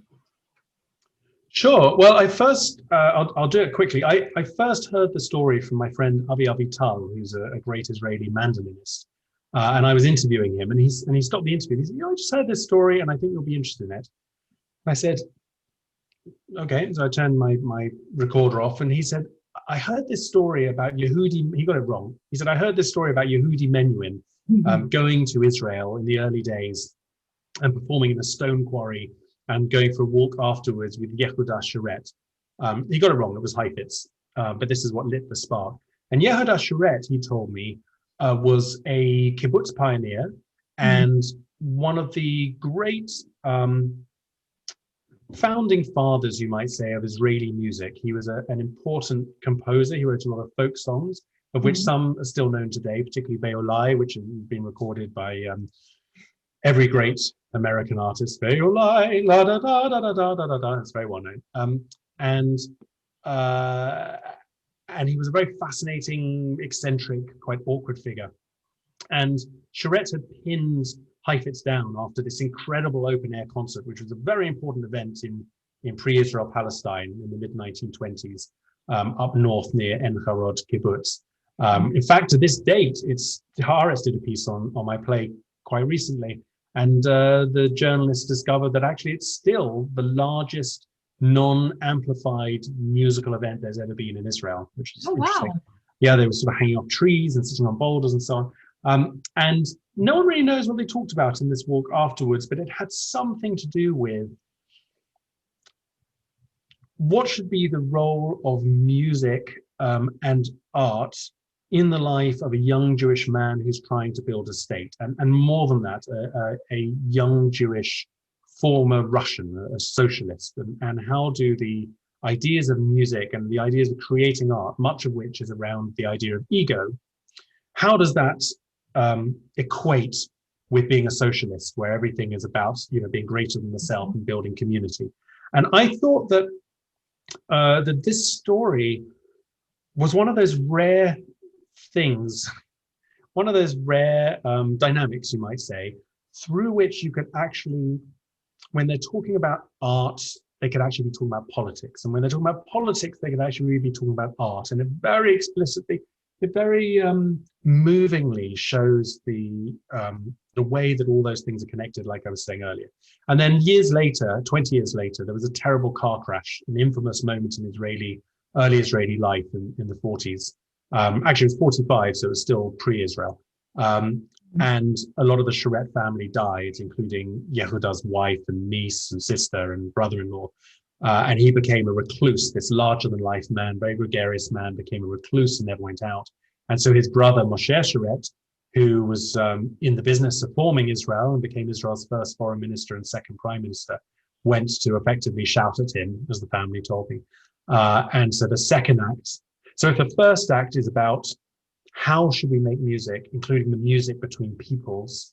Sure. Well, I'll do it quickly. I first heard the story from my friend Avi Avital, who's a great Israeli mandolinist. And I was interviewing him, and he stopped the interview. He said, I just heard this story, and I think you'll be interested in it. And I said, okay. So I turned my recorder off, and he said, I heard this story about Yehudi. He got it wrong. He said, I heard this story about Yehudi Menuhin going to Israel in the early days and performing in a stone quarry and going for a walk afterwards with Yehuda Charette. He got it wrong. It was Heifetz, but this is what lit the spark. And Yehuda Charette, he told me, was a kibbutz pioneer and one of the great founding fathers, you might say, of Israeli music. He was an important composer. He wrote a lot of folk songs, of which some are still known today, particularly Beolai, which has been recorded by every great American artist. Beolai, la da da da da da da da. It's very well known. And he was a very fascinating, eccentric, quite awkward figure. And Charette had pinned Heifetz down after this incredible open-air concert, which was a very important event in pre-Israel Palestine in the mid-1920s, up north near En Harod Kibbutz. In fact, to this date, Haaretz did a piece on my play quite recently, and the journalist discovered that actually it's still the largest non-amplified musical event there's ever been in Israel, which is interesting. Wow. Yeah, they were sort of hanging off trees and sitting on boulders and so on. And no one really knows what they talked about in this walk afterwards, but it had something to do with what should be the role of music and art in the life of a young Jewish man who's trying to build a state, and more than that, a young Jewish former Russian, a socialist, and how do the ideas of music and the ideas of creating art, much of which is around the idea of ego, how does that equate with being a socialist, where everything is about, you know, being greater than the self and building community? And I thought that that this story was one of those rare things, one of those rare dynamics, you might say, through which you could actually, when they're talking about art, they could actually be talking about politics. And when they're talking about politics, they could actually be talking about art. And it very explicitly, it very movingly shows the way that all those things are connected, like I was saying earlier. And then years later, 20 years later, there was a terrible car crash, an infamous moment in early Israeli life in the 40s. Actually, it was 45, so it was still pre-Israel. And a lot of the Sharet family died, including Yehuda's wife and niece and sister and brother-in-law. And he became a recluse, this larger-than-life man, very gregarious man, became a recluse and never went out. And so his brother, Moshe Sharet, who was in the business of forming Israel and became Israel's first foreign minister and second prime minister, went to effectively shout at him, as the family told me. And so the second act, so if the first act is about how should we make music, including the music between peoples,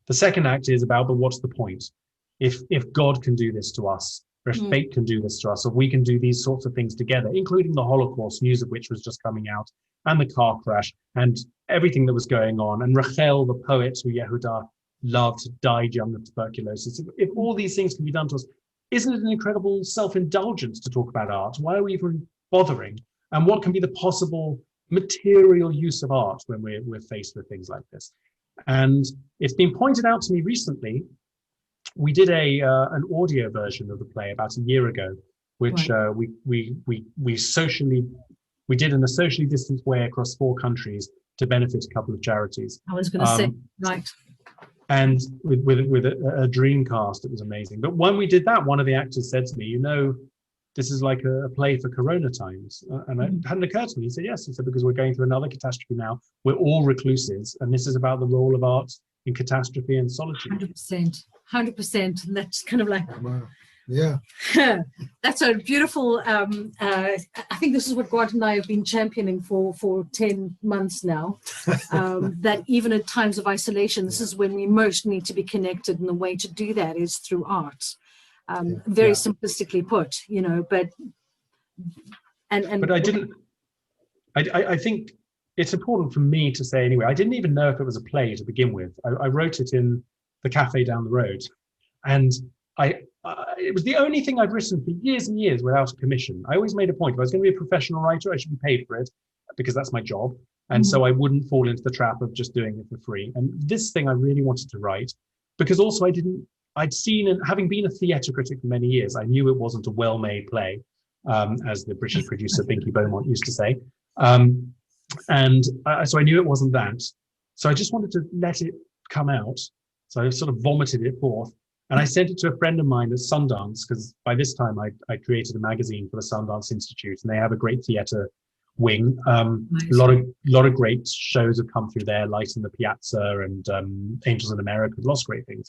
the second act is about, but what's the point? If God can do this to us, or if fate can do this to us, or we can do these sorts of things together, including the Holocaust, news of which was just coming out, and the car crash, and everything that was going on, and Rachel, the poet who Yehuda loved, died young of tuberculosis. If all these things can be done to us, isn't it an incredible self-indulgence to talk about art? Why are we even bothering? And what can be the possible material use of art when we're faced with things like this? And it's been pointed out to me recently. We did an audio version of the play about a year ago, which we did in a socially distanced way across 4 countries to benefit a couple of charities. I was going to say, right. And with a dream cast, it was amazing. But when we did that, one of the actors said to me, you know, this is like a play for Corona times. And it hadn't occurred to me. He said, yes. He said, because we're going through another catastrophe now. We're all recluses. And this is about the role of art in catastrophe and solitude. 100%. And that's kind of like, wow. Yeah. That's a beautiful, I think this is what Grant and I have been championing for 10 months now, that even at times of isolation, this is when we most need to be connected. And the way to do that is through art. Very simplistically put, you know, but I think it's important for me to say anyway, I didn't even know if it was a play to begin with. I wrote it in the cafe down the road, and it was the only thing I'd written for years and years without a commission. I always made a point, if I was going to be a professional writer, I should be paid for it because that's my job. And so I wouldn't fall into the trap of just doing it for free. And this thing I really wanted to write, because also I'd seen, and having been a theatre critic for many years, I knew it wasn't a well-made play, as the British producer Binky Beaumont used to say. So I knew it wasn't that. So I just wanted to let it come out. So I sort of vomited it forth. And I sent it to a friend of mine at Sundance, because by this time I created a magazine for the Sundance Institute, and they have a great theatre wing. Nice. A lot of great shows have come through there, Light in the Piazza and Angels in America, lots of great things.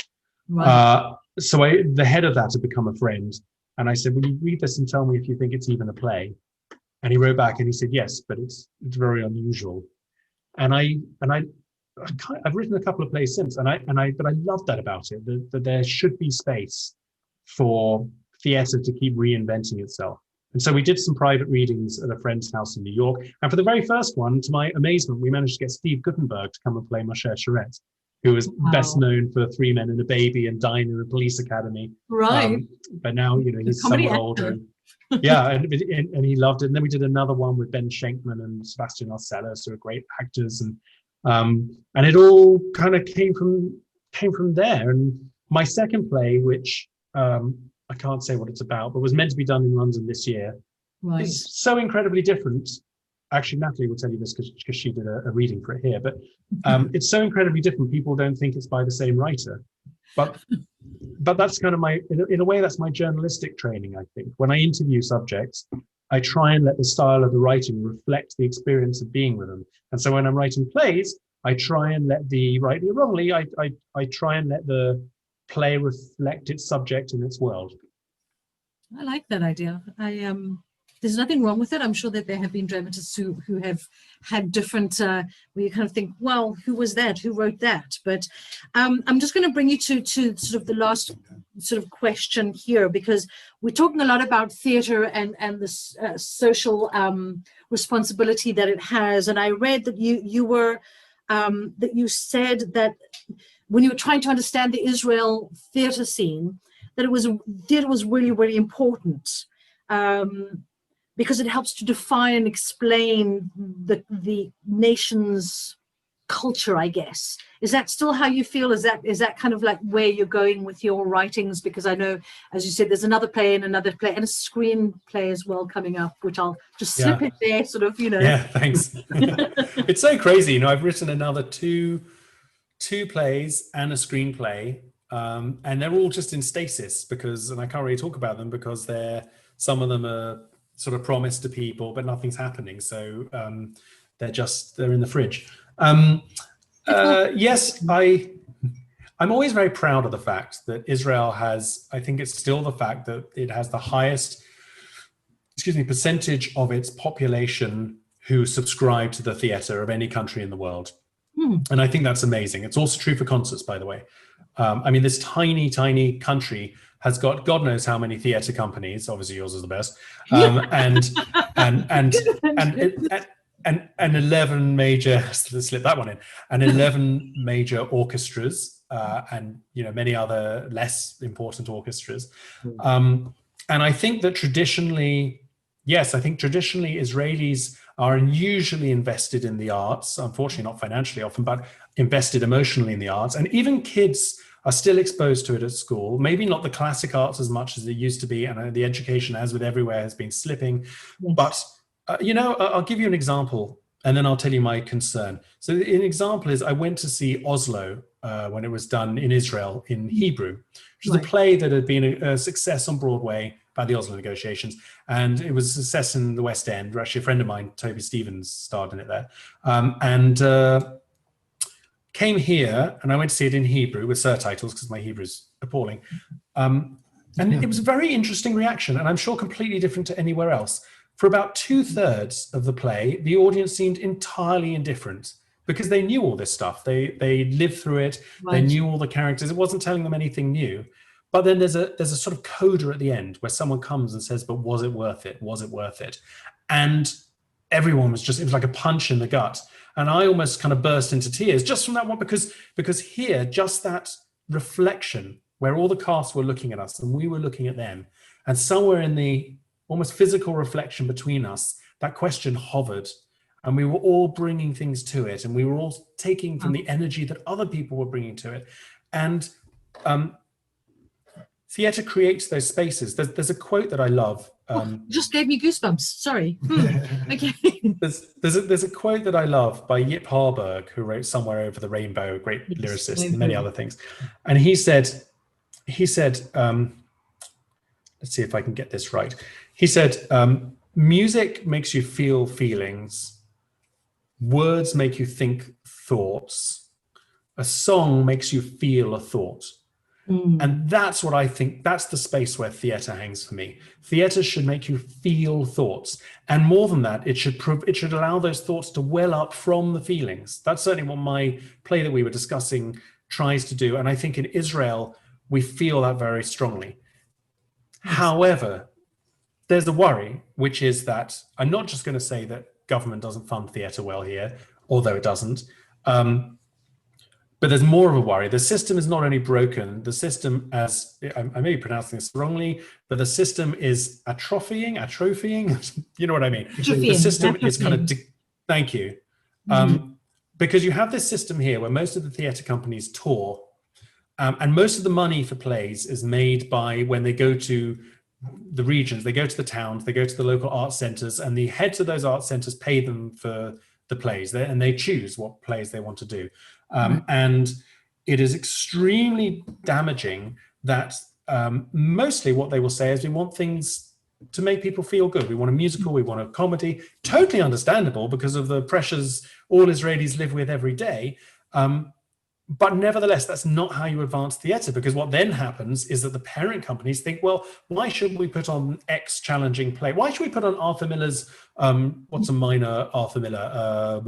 Right. So the head of that had become a friend, and I said, will you read this and tell me if you think it's even a play? And he wrote back and he said, yes, but it's very unusual. And I've written a couple of plays since, but I love that about it, that there should be space for theatre to keep reinventing itself. And so we did some private readings at a friend's house in New York. And for the very first one, to my amazement, we managed to get Steve Guttenberg to come and play Moshe Sharet, who was best known for 3 Men and a Baby and Diner and Police Academy. Right. But now, you know, he's somewhat older. Yeah, and he loved it. And then we did another one with Ben Schenkman and Sebastian Arcelus, who are great actors. And it all kind of came from there. And my second play, which I can't say what it's about, but was meant to be done in London this year, is so incredibly different. Actually, Natalie will tell you this because she did a reading for it here, but it's so incredibly different. People don't think it's by the same writer, but that's kind of in a way, that's my journalistic training, I think. When I interview subjects, I try and let the style of the writing reflect the experience of being with them. And so when I'm writing plays, I try and let rightly or wrongly, I try and let the play reflect its subject and its world. I like that idea. There's nothing wrong with it. I'm sure that there have been dramatists who have had different, where you kind of think, well, who was that? Who wrote that? But I'm just going to bring you to sort of the last sort of question here, because we're talking a lot about theatre and this social responsibility that it has. And I read that that you said that when you were trying to understand the Israel theatre scene, that theatre was really, really important. Because it helps to define and explain the nation's culture, I guess. Is that still how you feel? Is that kind of like where you're going with your writings? Because I know, as you said, there's another play and a screenplay as well coming up, which I'll just slip in there, sort of, you know. Yeah, thanks. It's so crazy. You know, I've written another two plays and a screenplay, and they're all just in stasis and I can't really talk about them because some of them are sort of promised to people, but nothing's happening. So they're in the fridge. Yes, I'm always very proud of the fact that Israel I think it's still the fact that it has the highest, percentage of its population who subscribe to the theatre of any country in the world. And I think that's amazing. It's also true for concerts, by the way. I mean, this tiny, tiny country has got God knows how many theatre companies. Obviously, yours is the best, and 11 major. Let's slip that one in. And 11 major orchestras, and many other less important orchestras. And I think that traditionally, Israelis are unusually invested in the arts. Unfortunately, not financially often, but invested emotionally in the arts. And even kids are still exposed to it at school. Maybe not the classic arts as much as it used to be, and the education, as with everywhere, has been slipping. Yes. But I'll give you an example, and then I'll tell you my concern. So an example is I went to see Oslo when it was done in Israel in Hebrew, which is a play that had been a success on Broadway by the Oslo negotiations, and it was a success in the West End. Actually, a friend of mine, Toby Stevens, starred in it there, and came here, and I went to see it in Hebrew with surtitles because my Hebrew's appalling. And it was a very interesting reaction, and I'm sure completely different to anywhere else. For about 2/3 of the play, the audience seemed entirely indifferent because they knew all this stuff. They lived through it. Right. They knew all the characters. It wasn't telling them anything new. But then there's a sort of coda at the end where someone comes and says, "But was it worth it? Was it worth it?" And everyone it was like a punch in the gut. And I almost kind of burst into tears just from that one, because here, just that reflection where all the cast were looking at us and we were looking at them, and somewhere in the almost physical reflection between us, that question hovered, and we were all bringing things to it, and we were all taking from the energy that other people were bringing to it. And theatre creates those spaces. There's a quote that I love. Just gave me goosebumps. Sorry. Okay. There's a quote that I love by Yip Harburg, who wrote Somewhere Over the Rainbow, great lyricist, and many other things. And he said, let's see if I can get this right. He said, music makes you feel feelings. Words make you think thoughts. A song makes you feel a thought. And that's what I think, that's the space where theatre hangs for me. Theatre should make you feel thoughts. And more than that, it should allow those thoughts to well up from the feelings. That's certainly what my play that we were discussing tries to do. And I think in Israel, we feel that very strongly. Yes. However, there's a worry, which is that I'm not just going to say that government doesn't fund theatre well here, although it doesn't. But there's more of a worry. The system is not only broken, the system, as I may be pronouncing this wrongly, but the system is atrophying, you know what I mean? The system is kind of, thank you. Because you have this system here where most of the theatre companies tour, and most of the money for plays is made by when they go to the regions, they go to the towns, they go to the local art centres, and the heads of those art centres pay them for the plays, and they choose what plays they want to do. And it is extremely damaging that mostly what they will say is we want things to make people feel good. We want a musical, we want a comedy, totally understandable because of the pressures all Israelis live with every day. But nevertheless, that's not how you advance theatre, because what then happens is that the parent companies think, well, why should we put on X challenging play? Why should we put on Arthur Miller's, what's a minor Arthur Miller?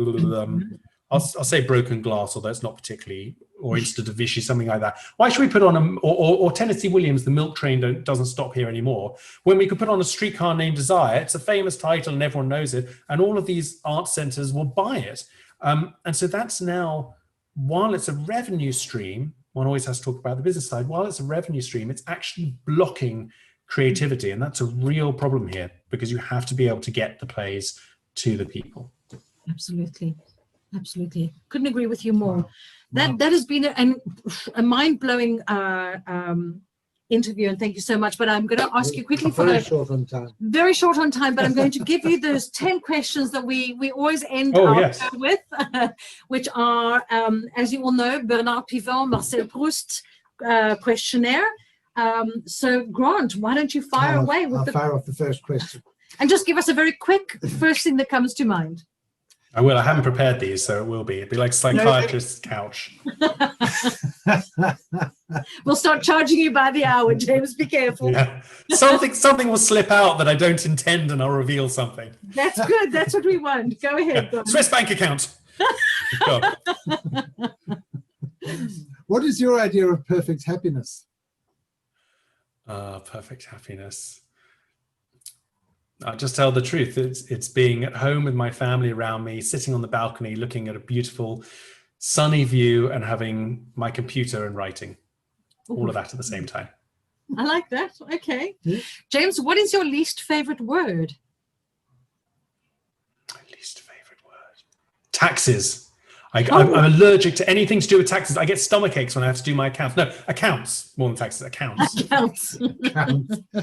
I'll say Broken Glass, although it's not particularly, or Insta de Vichy, something like that. Why should we put on, or Tennessee Williams, The Milk Train Doesn't Stop Here Anymore, when we could put on A Streetcar Named Desire? It's a famous title and everyone knows it, and all of these art centres will buy it. And so that's now, while it's a revenue stream, one always has to talk about the business side, while it's a revenue stream, it's actually blocking creativity. And that's a real problem here, because you have to be able to get the plays to the people. Absolutely. Absolutely. Couldn't agree with you more. Wow. That has been a mind-blowing interview, and thank you so much. But I'm going to ask you quickly for very short on time. Very short on time, but I'm going to give you those 10 questions that we always end yes. with, which are, as you all know, Bernard Pivot, Marcel Proust questionnaire. So Grant, why don't you fire away with fire off the first question. And just give us a very quick first thing that comes to mind. I will. I haven't prepared these, so it will be. It'll be like psychiatrist's couch. We'll start charging you by the hour, James. Be careful. Yeah. Something will slip out that I don't intend, and I'll reveal something. That's good. That's what we want. Go ahead. Yeah. Swiss bank account. What is your idea of perfect happiness? Perfect happiness. I'll just tell the truth. It's being at home with my family around me, sitting on the balcony, looking at a beautiful sunny view and having my computer and writing. All of that at the same time. I like that. Okay. James, what is your least favorite word? My least favorite word. Taxes. I'm allergic to anything to do with taxes. I get stomach aches when I have to do my accounts. No, accounts more than taxes. Accounts. Accounts.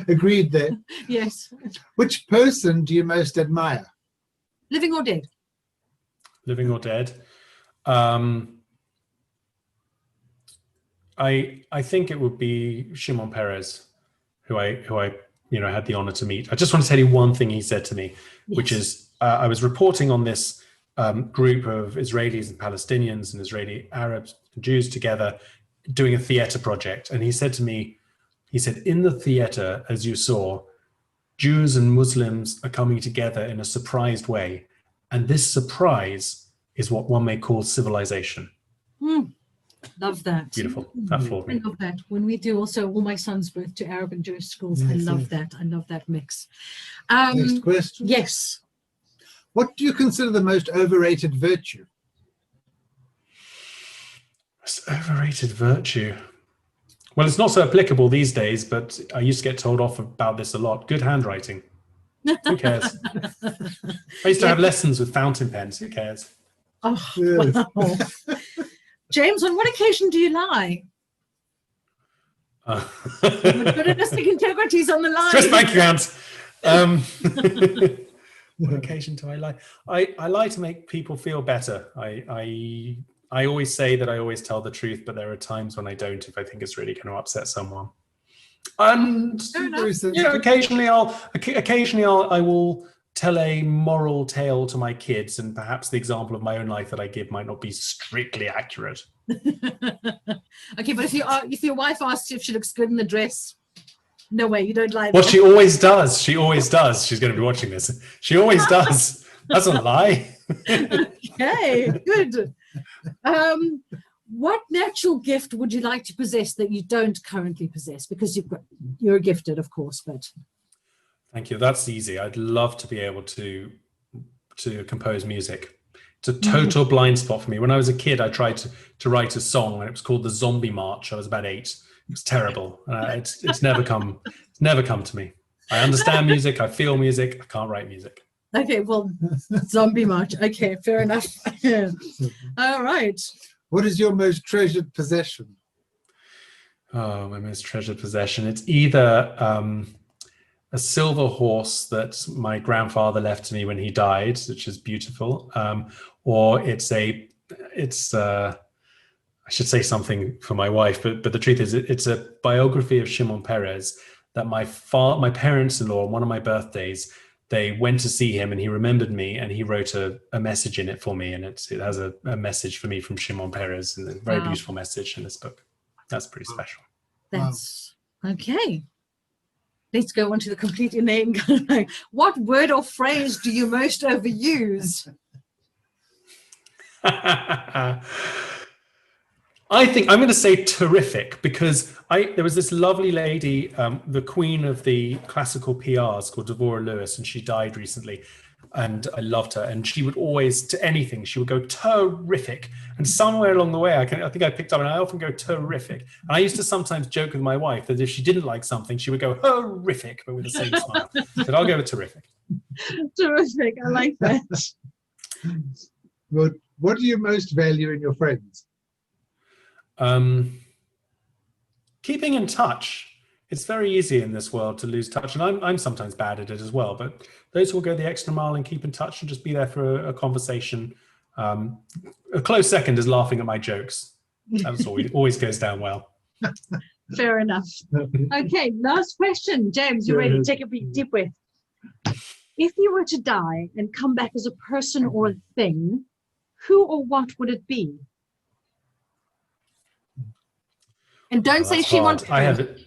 Agreed there. Yes. Which person do you most admire? Living or dead? Living or dead. I think it would be Shimon Peres, who I had the honor to meet. I just want to tell you one thing he said to me, which is I was reporting on this group of Israelis and Palestinians and Israeli Arabs and Jews together doing a theater project. And he said to me, in the theater, as you saw, Jews and Muslims are coming together in a surprised way. And this surprise is what one may call civilization. Love that. Beautiful. That floored me. I love that. When we do also all my sons both to Arab and Jewish schools, I love that. I love that mix. Next question. Yes. What do you consider the most overrated virtue? Most overrated virtue. Well, it's not so applicable these days, but I used to get told off about this a lot. Good handwriting. Who cares? I used to have lessons with fountain pens. Who cares? Oh, wow. James, on what occasion do you lie? Journalistic integrity is on the line. Swiss bank account. What occasion do I lie? I lie to make people feel better. I always say that I always tell the truth, but there are times when I don't if I think it's really going to upset someone. And occasionally I will tell a moral tale to my kids, and perhaps the example of my own life that I give might not be strictly accurate. Okay, but if your wife asks you if she looks good in the dress, no way, you don't lie. Well, she always does. She always does. She's going to be watching this. She always does. That's a lie. Okay, good. What natural gift would you like to possess that you don't currently possess? Because you're gifted, of course, but. Thank you. That's easy. I'd love to be able to compose music. It's a total blind spot for me. When I was a kid, I tried to write a song, and it was called the Zombie March. I was about 8. It was terrible. It's never come to me. I understand music. I feel music. I can't write music. Okay, well, Zombie March. Okay, fair enough. All right. What is your most treasured possession? Oh, my most treasured possession. It's either a silver horse that my grandfather left to me when he died, which is beautiful, or it's I should say something for my wife, but the truth is it's a biography of Shimon Peres that my parents-in-law on one of my birthdays, they went to see him and he remembered me and he wrote a message in it for me, and it has a message for me from Shimon Peres, and a very beautiful message in this book. That's pretty special. That's okay. Let's go on to the complete inane. What word or phrase do you most overuse? I think I'm going to say terrific, because there was this lovely lady, the queen of the classical PRs, called Devorah Lewis, and she died recently, and I loved her. And she would always, to anything, she would go terrific. And somewhere along the way, I think I picked up, and I often go terrific. And I used to sometimes joke with my wife that if she didn't like something, she would go horrific, but with the same smile. But I'll go with terrific. Terrific. I like that. What do you most value in your friends? Keeping in touch. It's very easy in this world to lose touch, and I'm sometimes bad at it as well, but those who will go the extra mile and keep in touch and just be there for a conversation. A close second is laughing at my jokes. That's always goes down well. Fair enough. Okay, last question. James, you ready? Take a deep breath. If you were to die and come back as a person or a thing, who or what would it be? And don't say Shimon Peres.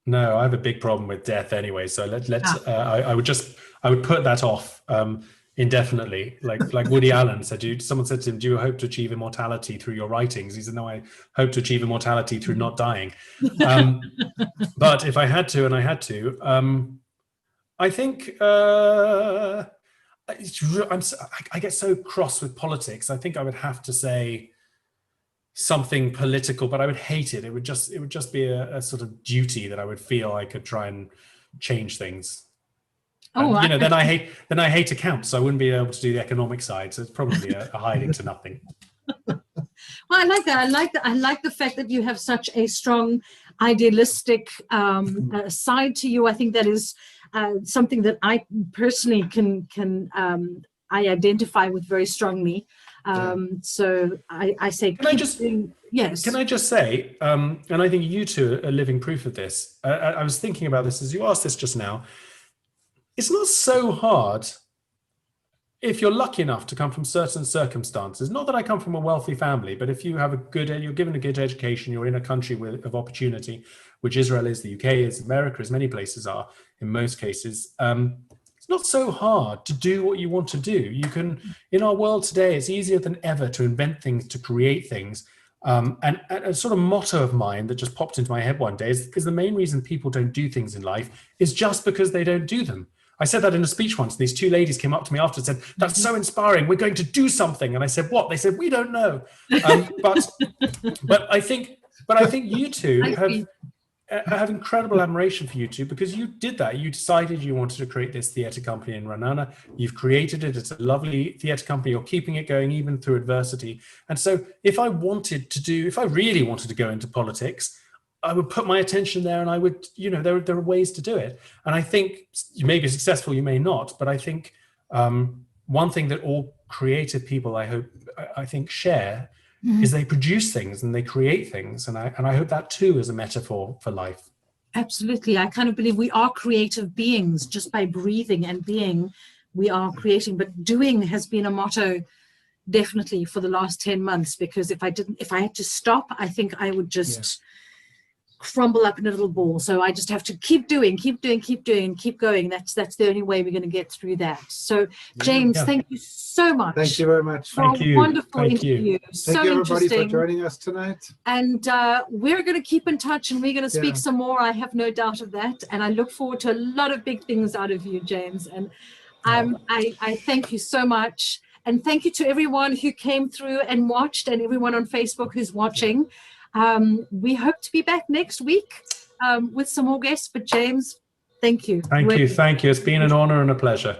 No, I have a big problem with death anyway. So I would put that off indefinitely. Like Woody Allen said, someone said to him, "Do you hope to achieve immortality through your writings?" He said, "No, I hope to achieve immortality through not dying." But if I had to, I think I get so cross with politics. I think I would have to say something political, but I would hate it. It would just be a sort of duty that I would feel I could try and change things. Then I hate accounts, so I wouldn't be able to do the economic side. So it's probably a hiding to nothing. Well, I like that. I like the fact that you have such a strong idealistic side to you. I think that is something that I personally can I identify with very strongly. So I say, yes. Can I just say, and I think you two are living proof of this. I was thinking about this as you asked this just now. It's not so hard if you're lucky enough to come from certain circumstances. Not that I come from a wealthy family, but if you have you're given a good education, you're in a country of opportunity, which Israel is, the UK is, America is, many places are in most cases. It's not so hard to do what you want to do. You can, in our world today, it's easier than ever to invent things, to create things. And a sort of motto of mine that just popped into my head one day is the main reason people don't do things in life is just because they don't do them. I said that in a speech once. These two ladies came up to me after and said, "That's so inspiring. We're going to do something." And I said, "What?" They said, "We don't know." But I think you two have incredible admiration for you two, because you did that. You decided you wanted to create this theatre company in Ranana. You've created it. It's a lovely theatre company. You're keeping it going even through adversity. And so if I really wanted to go into politics, I would put my attention there, and I would, there are ways to do it. And I think you may be successful, you may not, but I think one thing that all creative people, I think share is they produce things and they create things. And I hope that too is a metaphor for life. Absolutely. I kind of believe we are creative beings. Just by breathing and being, we are creating, but doing has been a motto definitely for the last 10 months, because if I had to stop, I think I would just crumble up in a little ball. So I just have to keep doing, keep going. That's the only way we're going to get through that. So James, thank you so much. Thank you very much. For a wonderful interview. Thank you everybody for joining us tonight. And we're going to keep in touch, and we're going to speak some more. I have no doubt of that. And I look forward to a lot of big things out of you, James. And I thank you so much. And thank you to everyone who came through and watched, and everyone on Facebook who's watching. We hope to be back next week with some more guests. But James, thank you. Thank you. It's been an honor and a pleasure.